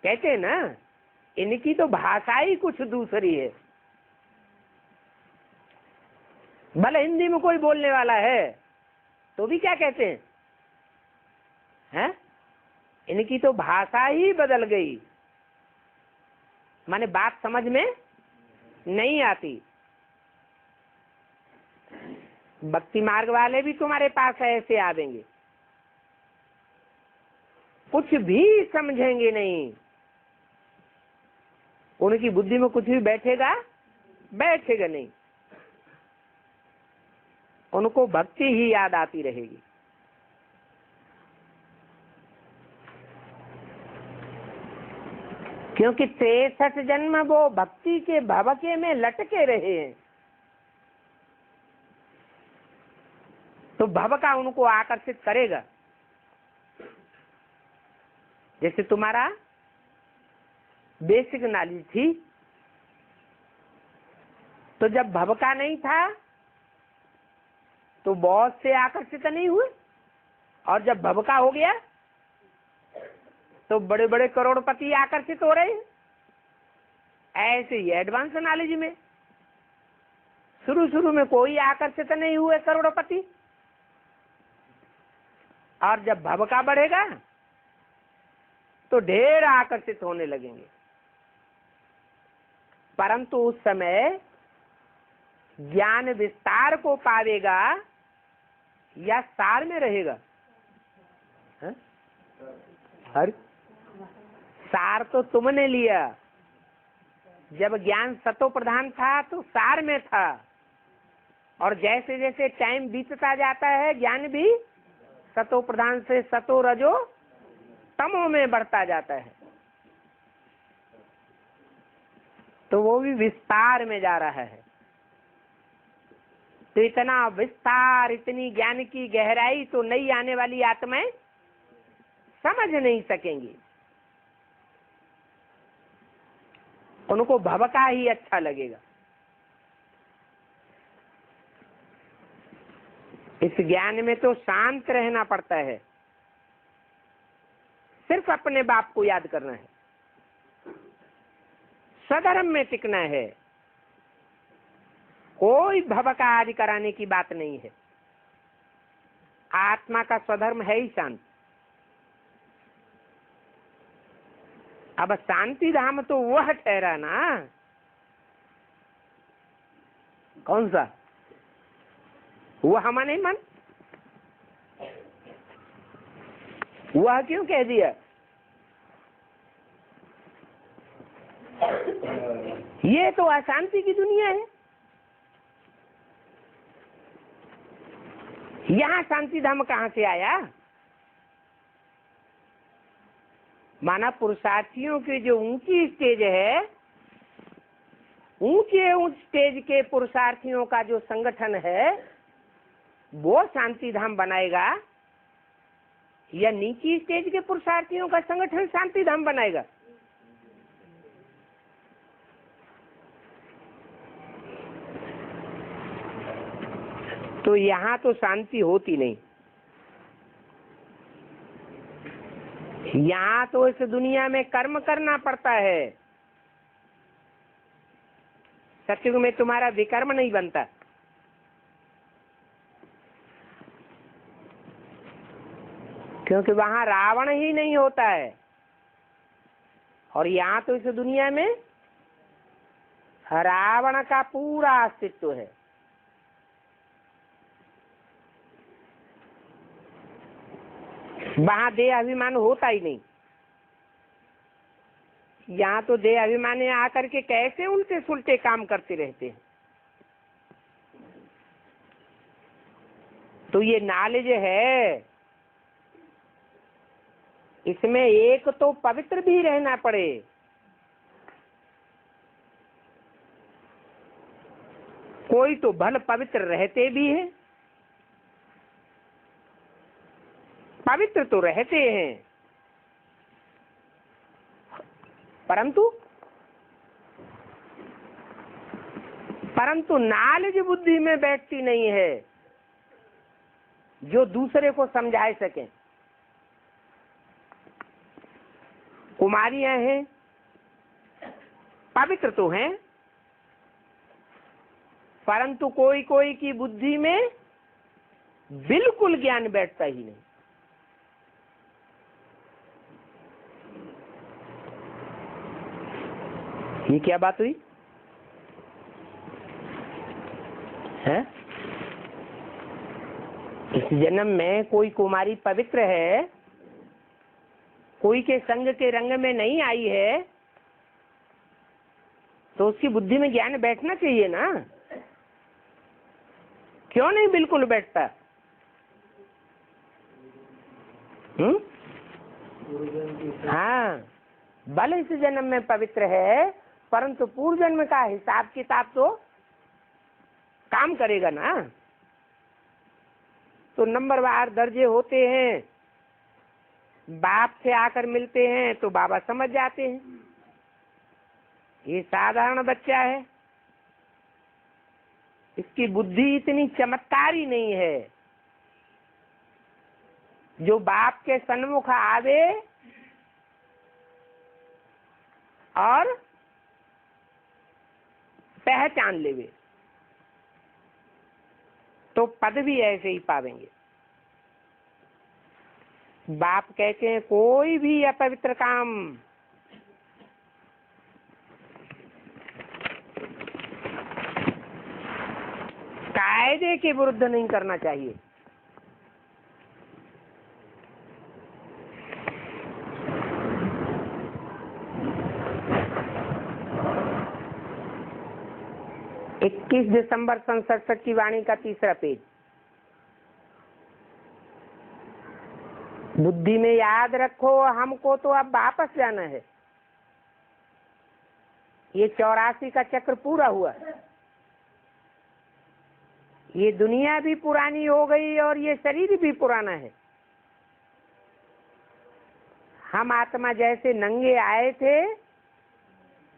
कहते हैं ना, इनकी तो भाषा ही कुछ दूसरी है। भले हिंदी में कोई बोलने वाला है तो भी क्या कहते हैं? इनकी तो भाषा ही बदल गई, माने बात समझ में नहीं आती। भक्ति मार्ग वाले भी तुम्हारे पास ऐसे आवेंगे, कुछ भी समझेंगे नहीं। उनकी बुद्धि में कुछ भी बैठेगा नहीं। उनको भक्ति ही याद आती रहेगी। क्योंकि 63 जन्म वो भक्ति के भवके में लटके रहे हैं, तो भव का उनको आकर्षित करेगा। जैसे तुम्हारा बेसिक नॉलेज थी, तो जब भव का नहीं था तो बहुत से आकर्षित नहीं हुए, और जब भव का हो गया तो बड़े बड़े करोड़पति आकर्षित हो रहे हैं। ऐसे ही एडवांस नॉलेज में शुरू में कोई आकर्षित नहीं हुए करोड़पति, और जब भव का बढ़ेगा तो ढेर आकर्षित होने लगेंगे। परंतु उस समय ज्ञान विस्तार को पावेगा या सार में रहेगा? हर सार तो तुमने लिया। जब ज्ञान सतो प्रधान था तो सार में था, और जैसे जैसे टाइम बीतता जाता है ज्ञान भी सतो प्रधान से सतो रजो तमो में बढ़ता जाता है, तो वो भी विस्तार में जा रहा है। तो इतना विस्तार, इतनी ज्ञान की गहराई तो नई आने वाली आत्माएं समझ नहीं सकेंगी। उनको भव का ही अच्छा लगेगा। इस ज्ञान में तो शांत रहना पड़ता है, सिर्फ अपने बाप को याद करना है, सधर्म में टिकना है, कोई भवका आदि कराने की बात नहीं है। आत्मा का स्वधर्म है ही शांत। अब शांति धाम तो वह ठहरा ना, कौन सा? वह माने मन, वह क्यों कह दिया? ये तो अशांति की दुनिया है। यहाँ शांति धाम कहाँ से आया? माना पुरुषार्थियों की जो ऊंची स्टेज है, ऊंचे स्टेज के पुरुषार्थियों का जो संगठन है, वो शांति धाम बनाएगा, या नीची स्टेज के पुरुषार्थियों का संगठन शांति धाम बनाएगा? तो यहाँ तो शांति होती नहीं। यहाँ तो इस दुनिया में कर्म करना पड़ता है। सत्युग में तुम्हारा विकर्म नहीं बनता। क्योंकि वहां रावण ही नहीं होता है, और यहाँ तो इस दुनिया में रावण का पूरा अस्तित्व है। वहां देह अभिमान होता ही नहीं। यहाँ तो देह अभिमानी आकर के कैसे उल्टे सुलटे काम करते रहते हैं। तो ये नॉलेज है, इसमें एक तो पवित्र भी रहना पड़े, कोई तो भल पवित्र रहते भी हैं, पवित्र तो रहते हैं, परंतु नॉलेज बुद्धि में बैठती नहीं है जो दूसरे को समझा सके। कुमारियां हैं, पवित्र तो हैं, परंतु कोई कोई की बुद्धि में बिल्कुल ज्ञान बैठता ही नहीं। ये क्या बात हुई है? इस जन्म में कोई कुमारी पवित्र है, कोई के संग के रंग में नहीं आई है, तो उसकी बुद्धि में ज्ञान बैठना चाहिए ना। क्यों नहीं बिल्कुल बैठता? हाँ, भले इस जन्म में पवित्र है, परंतु पूर्व जन्म का हिसाब किताब तो काम करेगा ना। तो नंबरवार दर्जे होते हैं, बाप से आकर मिलते हैं तो बाबा समझ जाते हैं ये साधारण बच्चा है, इसकी बुद्धि इतनी चमत्कारी नहीं है जो बाप के सन्मुख आवे और पहचान लेवे, तो पद भी ऐसे ही पावेंगे। बाप कहते हैं कोई भी अपवित्र काम कायदे के विरुद्ध नहीं करना चाहिए। इक्कीस दिसंबर 1967 की वाणी का 3रा पेज। बुद्धि में याद रखो, हमको तो अब वापस जाना है। ये 84 का चक्र पूरा हुआ, ये दुनिया भी पुरानी हो गई और ये शरीर भी पुराना है। हम आत्मा जैसे नंगे आए थे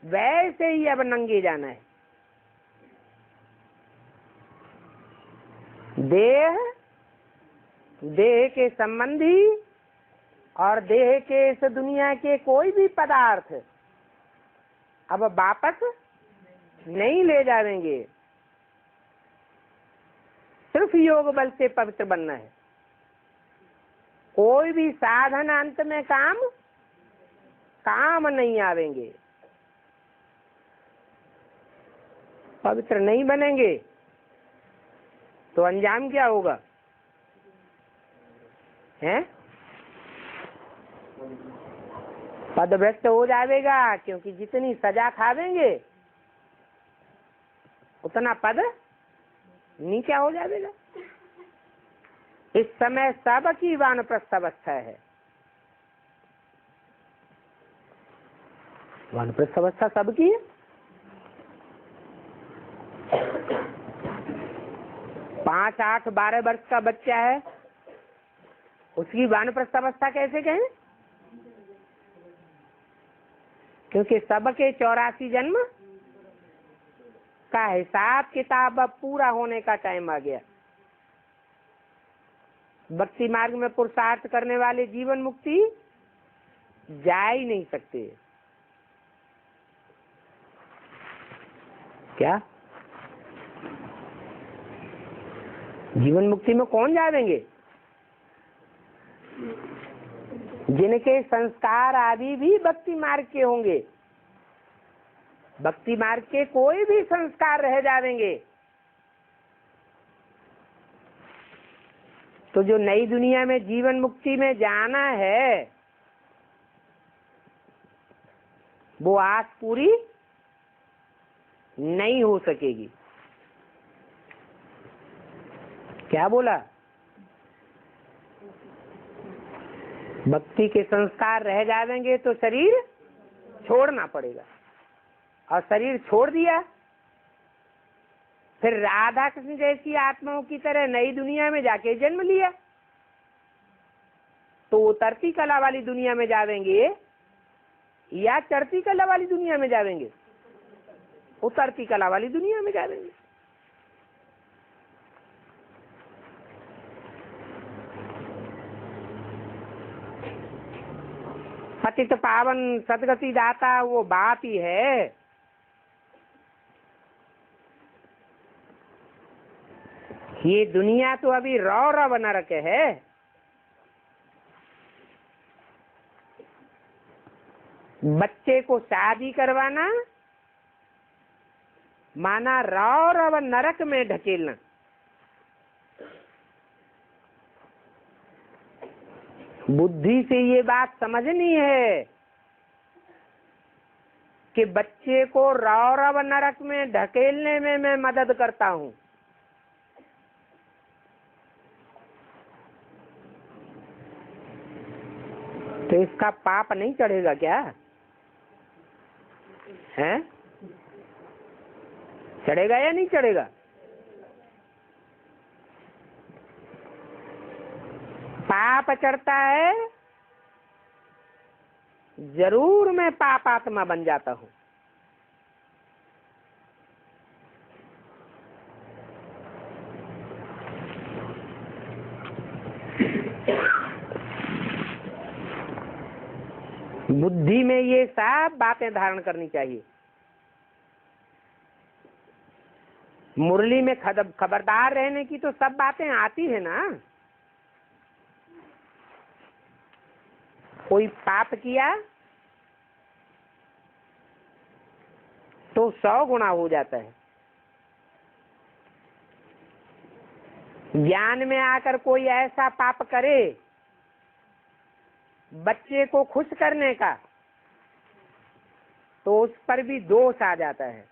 वैसे ही अब नंगे जाना है। देह देह के संबंधी और देह के इस दुनिया के कोई भी पदार्थ अब वापस नहीं ले जाएंगे। सिर्फ योग बल से पवित्र बनना है। कोई भी साधन अंत में काम नहीं आवेंगे। पवित्र नहीं बनेंगे तो अंजाम क्या होगा? हैं? पदभ्रष्ट हो जाएगा, क्योंकि जितनी सजा खावेंगे उतना पद नीचा हो जाएगा। इस समय सबकी वानप्रस्थ अवस्था है। वानप्रस्थ अवस्था सबकी है। 5, 8, 12 वर्ष का बच्चा है, उसकी वानप्रस्थ अवस्था कैसे कहें? क्योंकि सबके 84 जन्म का हिसाब किताब अब पूरा होने का टाइम आ गया। भक्ति मार्ग में पुरुषार्थ करने वाले जीवन मुक्ति जा ही नहीं सकते। क्या जीवन मुक्ति में कौन जाएंगे? जिनके संस्कार आदि भी भक्ति मार्ग के होंगे। भक्ति मार्ग के कोई भी संस्कार रह जाएंगे तो जो नई दुनिया में जीवन मुक्ति में जाना है वो आस पूरी नहीं हो सकेगी। क्या बोला? भक्ति के संस्कार रह जाएंगे तो शरीर छोड़ना पड़ेगा, और शरीर छोड़ दिया फिर राधा कृष्ण जैसी आत्माओं की तरह नई दुनिया में जाके जन्म लिया तो उतरती कला वाली दुनिया में जाएंगे या चढ़ती कला वाली दुनिया में जाएंगे? उतरती कला वाली दुनिया में जाएंगे। पतित पावन सदगति दाता वो बात ही है। ये दुनिया तो अभी रौ नरक है। बच्चे को शादी करवाना माना रौ नरक में ढकेलना। बुद्धि से ये बात समझनी है कि बच्चे को रौ नरक में ढकेलने में मैं मदद करता हूँ। तो इसका पाप नहीं चढ़ेगा क्या? हैं? चढ़ेगा या नहीं चढ़ेगा? पाप चढ़ता है, जरूर मैं पापात्मा बन जाता हूँ। बुद्धि में ये सब बातें धारण करनी चाहिए। मुरली में खबरदार रहने की तो सब बातें आती है ना। कोई पाप किया तो 100 गुना हो जाता है। ज्ञान में आकर कोई ऐसा पाप करे बच्चे को खुश करने का तो उस पर भी दोष आ जाता है।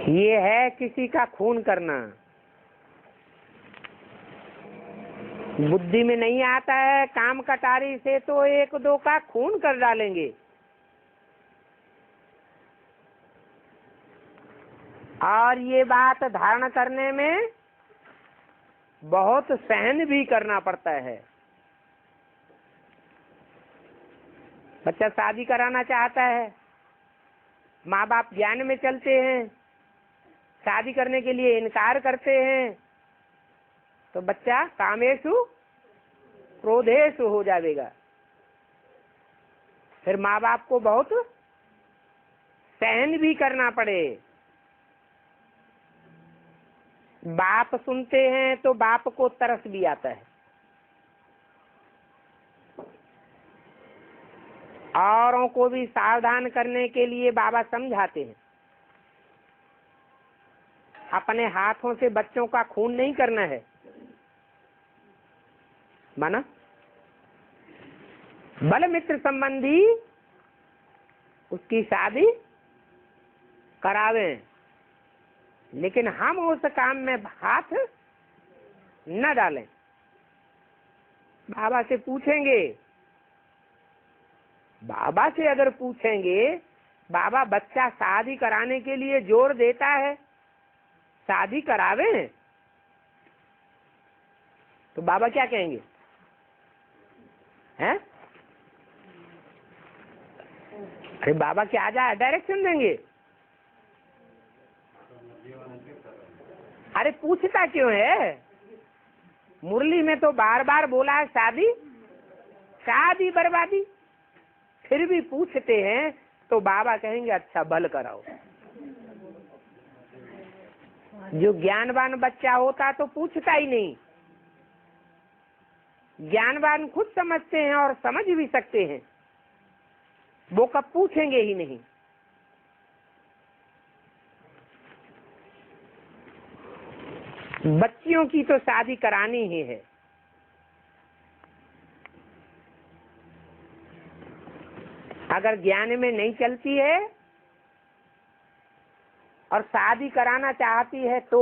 ये है किसी का खून करना। बुद्धि में नहीं आता है, काम कटारी से तो 1-2 का खून कर डालेंगे। और ये बात धारण करने में बहुत सहन भी करना पड़ता है। बच्चा शादी कराना चाहता है, माँ बाप ज्ञान में चलते हैं शादी करने के लिए इनकार करते हैं तो बच्चा कामेषु क्रोधेषु हो जाएगा। फिर माँ बाप को बहुत सहन भी करना पड़े। बाप सुनते हैं तो बाप को तरस भी आता है, औरों को भी सावधान करने के लिए बाबा समझाते हैं। अपने हाथों से बच्चों का खून नहीं करना है, माना बल मित्र संबंधी उसकी शादी करावें, लेकिन हम उस काम में हाथ न डालें। बाबा से पूछेंगे, बाबा से अगर पूछेंगे, बाबा बच्चा शादी कराने के लिए जोर देता है, शादी करावें, तो बाबा क्या कहेंगे? हैं? अरे बाबा क्या डायरेक्शन देंगे? अरे पूछता क्यों है? मुरली में तो बार बार बोला है शादी शादी बर्बादी, फिर भी पूछते हैं तो बाबा कहेंगे अच्छा भल कराओ। जो ज्ञानवान बच्चा होता तो पूछता ही नहीं। ज्ञानवान खुद समझते हैं और समझ भी सकते हैं, वो कब पूछेंगे ही नहीं। बच्चियों की तो शादी करानी ही है। अगर ज्ञान में नहीं चलती है और शादी कराना चाहती है तो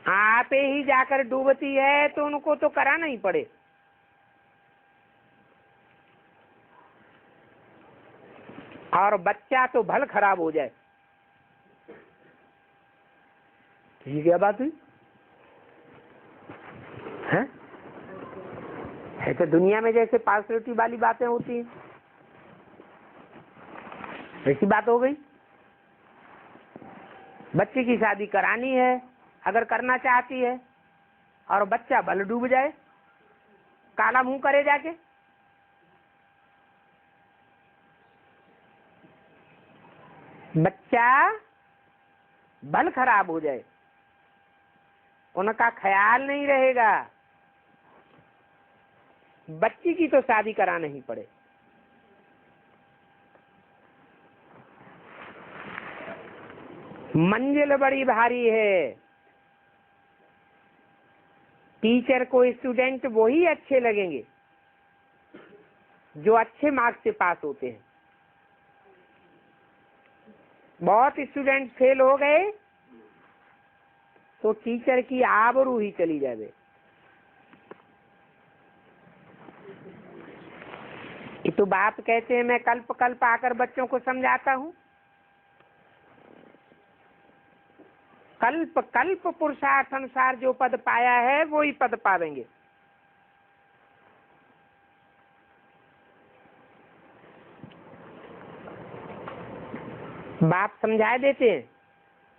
आप ही जाकर डूबती है तो उनको तो कराना ही पड़े। और बच्चा तो भल खराब हो जाए। ये क्या बात हुई है? ऐसे दुनिया में जैसे पार्शलिटी वाली बातें होती हैं, ऐसी बात हो गई। बच्चे की शादी करानी है, अगर करना चाहती है और बच्चा भल डूब जाए, काला मुंह करे जाके, बच्चा भल खराब हो जाए, उनका ख्याल नहीं रहेगा। बच्ची की तो शादी कराना ही पड़े। मंजिल बड़ी भारी है। टीचर को स्टूडेंट वही अच्छे लगेंगे जो अच्छे मार्क्स से पास होते हैं। बहुत स्टूडेंट फेल हो गए तो टीचर की आबरू ही चली जाए। ये तो बाप कहते हैं, मैं कल्प कल्प आकर बच्चों को समझाता हूँ। कल्प कल्प पुरुषार्थ अनुसार जो पद पाया है वो ही पद पावेंगे। बाप समझा देते हैं,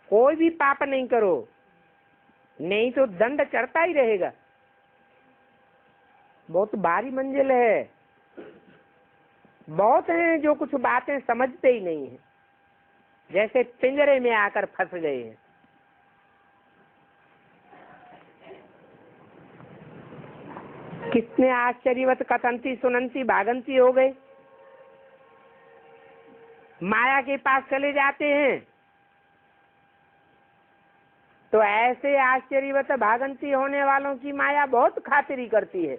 कोई भी पाप नहीं करो, नहीं तो दंड चढ़ता ही रहेगा। बहुत भारी मंजिल है। बहुत हैं जो कुछ बातें समझते ही नहीं है, जैसे पिंजरे में आकर फंस गए हैं। कितने आश्चर्यवत कथंती सुनंती भागंती हो गए, माया के पास चले जाते हैं। तो ऐसे आश्चर्यवत भागंती होने वालों की माया बहुत खातिरी करती है।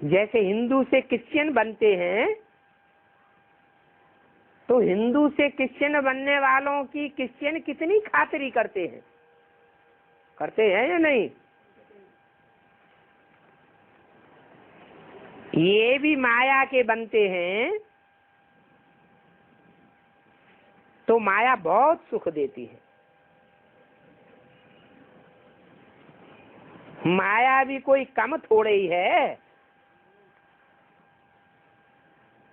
जैसे हिंदू से क्रिश्चियन बनते हैं तो हिंदू से क्रिश्चियन बनने वालों की क्रिश्चियन कितनी खातिरी करते हैं, करते हैं या नहीं? ये भी माया के बनते हैं तो माया बहुत सुख देती है। माया भी कोई कम थोड़े ही है।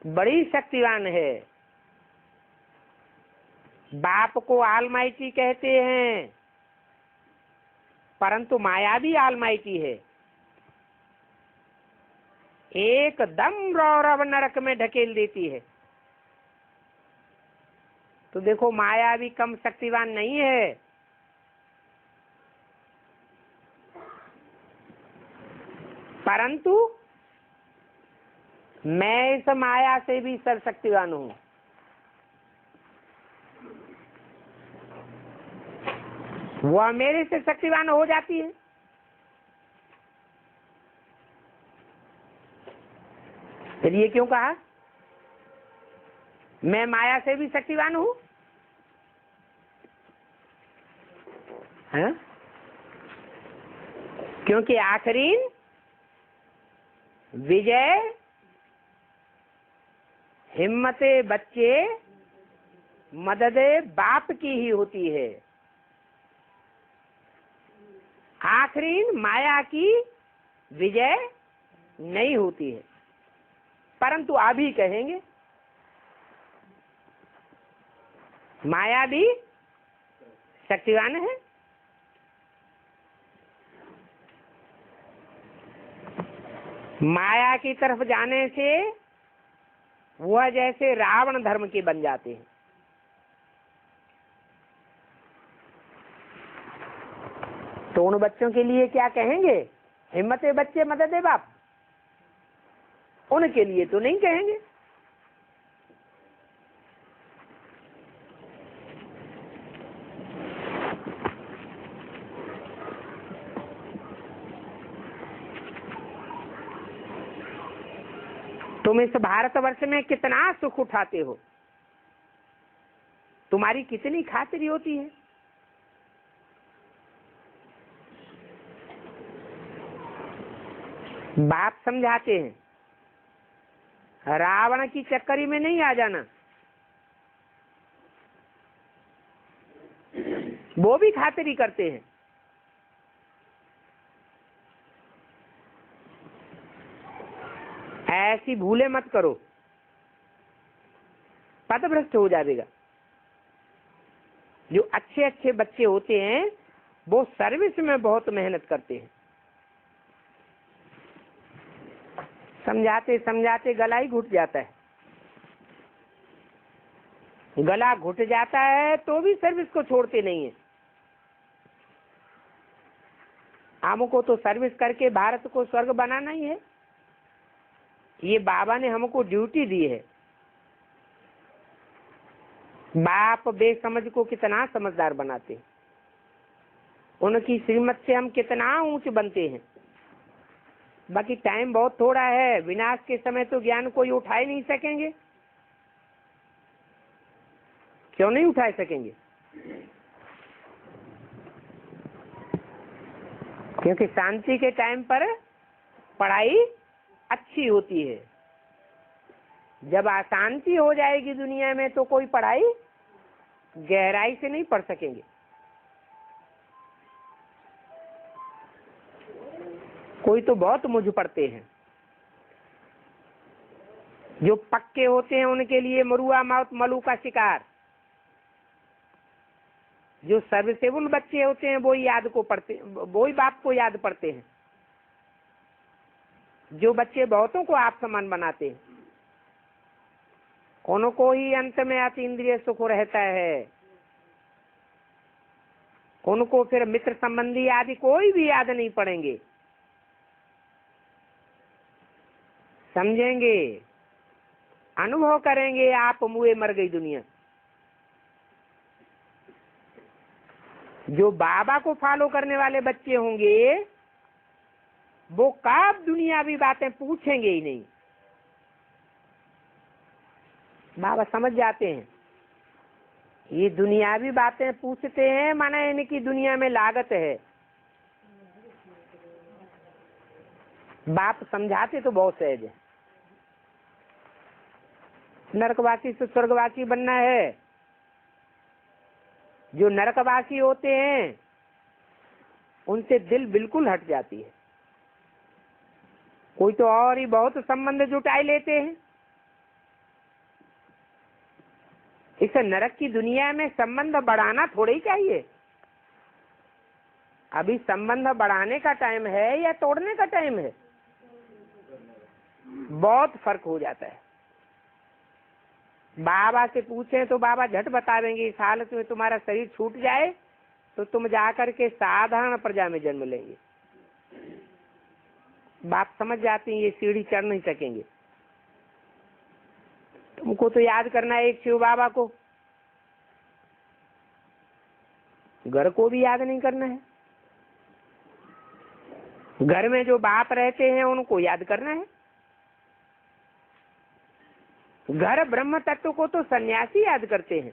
बड़ी शक्तिवान है। बाप को आलमाइटी कहते हैं, परंतु माया भी आलमाइटी है। एकदम रौरव नरक में ढकेल देती है। तो देखो माया भी कम शक्तिवान नहीं है। परंतु मैं इस माया से भी सर्वशक्तिवान हूं। वह मेरे से शक्तिवान हो जाती है। फिर ये क्यों कहा मैं माया से भी शक्तिवान हूं? है? क्योंकि आखिरीन विजय हिम्मते बच्चे मददे बाप की ही होती है। आखिरीन माया की विजय नहीं होती है। परंतु अभी कहेंगे माया भी शक्तिवान है। माया की तरफ जाने से वह जैसे रावण धर्म के बन जाते हैं। तो उन बच्चों के लिए क्या कहेंगे? हिम्मते बच्चे मदद है बाप। उनके लिए तो नहीं कहेंगे। तुम इस भारतवर्ष में कितना सुख उठाते हो, तुम्हारी कितनी खातिरी होती है। बाप समझाते हैं रावण की चक्करी में नहीं आ जाना। वो भी खातिरी करते हैं। ऐसी भूले मत करो, पथभ्रष्ट हो जाएगा। जो अच्छे अच्छे बच्चे होते हैं वो सर्विस में बहुत मेहनत करते हैं। समझाते समझाते गला ही घुट जाता है। गला घुट जाता है तो भी सर्विस को छोड़ते नहीं है। हमको तो सर्विस करके भारत को स्वर्ग बनाना ही है। ये बाबा ने हमको ड्यूटी दी है। बाप बेसमझ को कितना समझदार बनाते हैं। उनकी श्रीमत से हम कितना ऊंच बनते हैं। बाकी टाइम बहुत थोड़ा है। विनाश के समय तो ज्ञान कोई उठा ही नहीं सकेंगे। क्यों नहीं उठा सकेंगे? क्योंकि शांति के टाइम पर पढ़ाई अच्छी होती है। जब अशांति हो जाएगी दुनिया में तो कोई पढ़ाई गहराई से नहीं पढ़ सकेंगे। कोई तो बहुत मुझ पढ़ते हैं। जो पक्के होते हैं उनके लिए मरुआ मौत मलू का शिकार। जो सर्विसेबल बच्चे होते हैं वो याद को पढ़ते, वो ही बाप को याद पढ़ते हैं। जो बच्चे बहुतों को आप समान बनाते हैं उनको ही अंत में अतीन्द्रिय सुख रहता है। उनको फिर मित्र संबंधी आदि कोई भी याद नहीं पड़ेंगे। समझेंगे, अनुभव करेंगे आप मुए मर गई दुनिया। जो बाबा को फॉलो करने वाले बच्चे होंगे वो कब दुनियावी बातें पूछेंगे ही नहीं। बाबा समझ जाते हैं ये दुनियावी बातें पूछते हैं माना इनकी दुनिया में लागत है। बाप समझाते तो बहुत सहज है। नरकवासी से स्वर्गवासी बनना है। जो नरकवासी होते हैं उनसे दिल बिल्कुल हट जाती है। कोई तो और ही बहुत संबंध जुटाई लेते हैं। इस नरक की दुनिया में संबंध बढ़ाना थोड़ा ही चाहिए। अभी संबंध बढ़ाने का टाइम है या तोड़ने का टाइम है? बहुत फर्क हो जाता है। बाबा से पूछें तो बाबा झट बता देंगे इस हालत में तुम्हारा शरीर छूट जाए तो तुम जाकर के साधारण प्रजा में जन्म लेंगे। बाप समझ जाते हैं ये सीढ़ी चढ़ नहीं सकेंगे। तुमको तो याद करना है एक शिव बाबा को, घर को भी याद नहीं करना है। घर में जो बाप रहते हैं उनको याद करना है। घर ब्रह्म तत्व को तो सन्यासी याद करते हैं,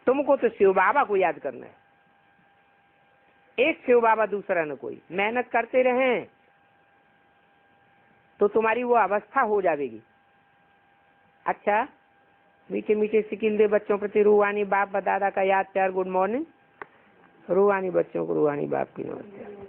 तुमको तो शिव बाबा को याद करना है। एक शिव बाबा दूसरा न कोई। मेहनत करते रहें तो तुम्हारी वो अवस्था हो जाएगी। अच्छा, मीठे मीठे सिकिल दे बच्चों प्रति रूहानी बाप दादा का याद प्यार, गुड मॉर्निंग। रूहानी बच्चों को रूहानी बाप की नमस्ते।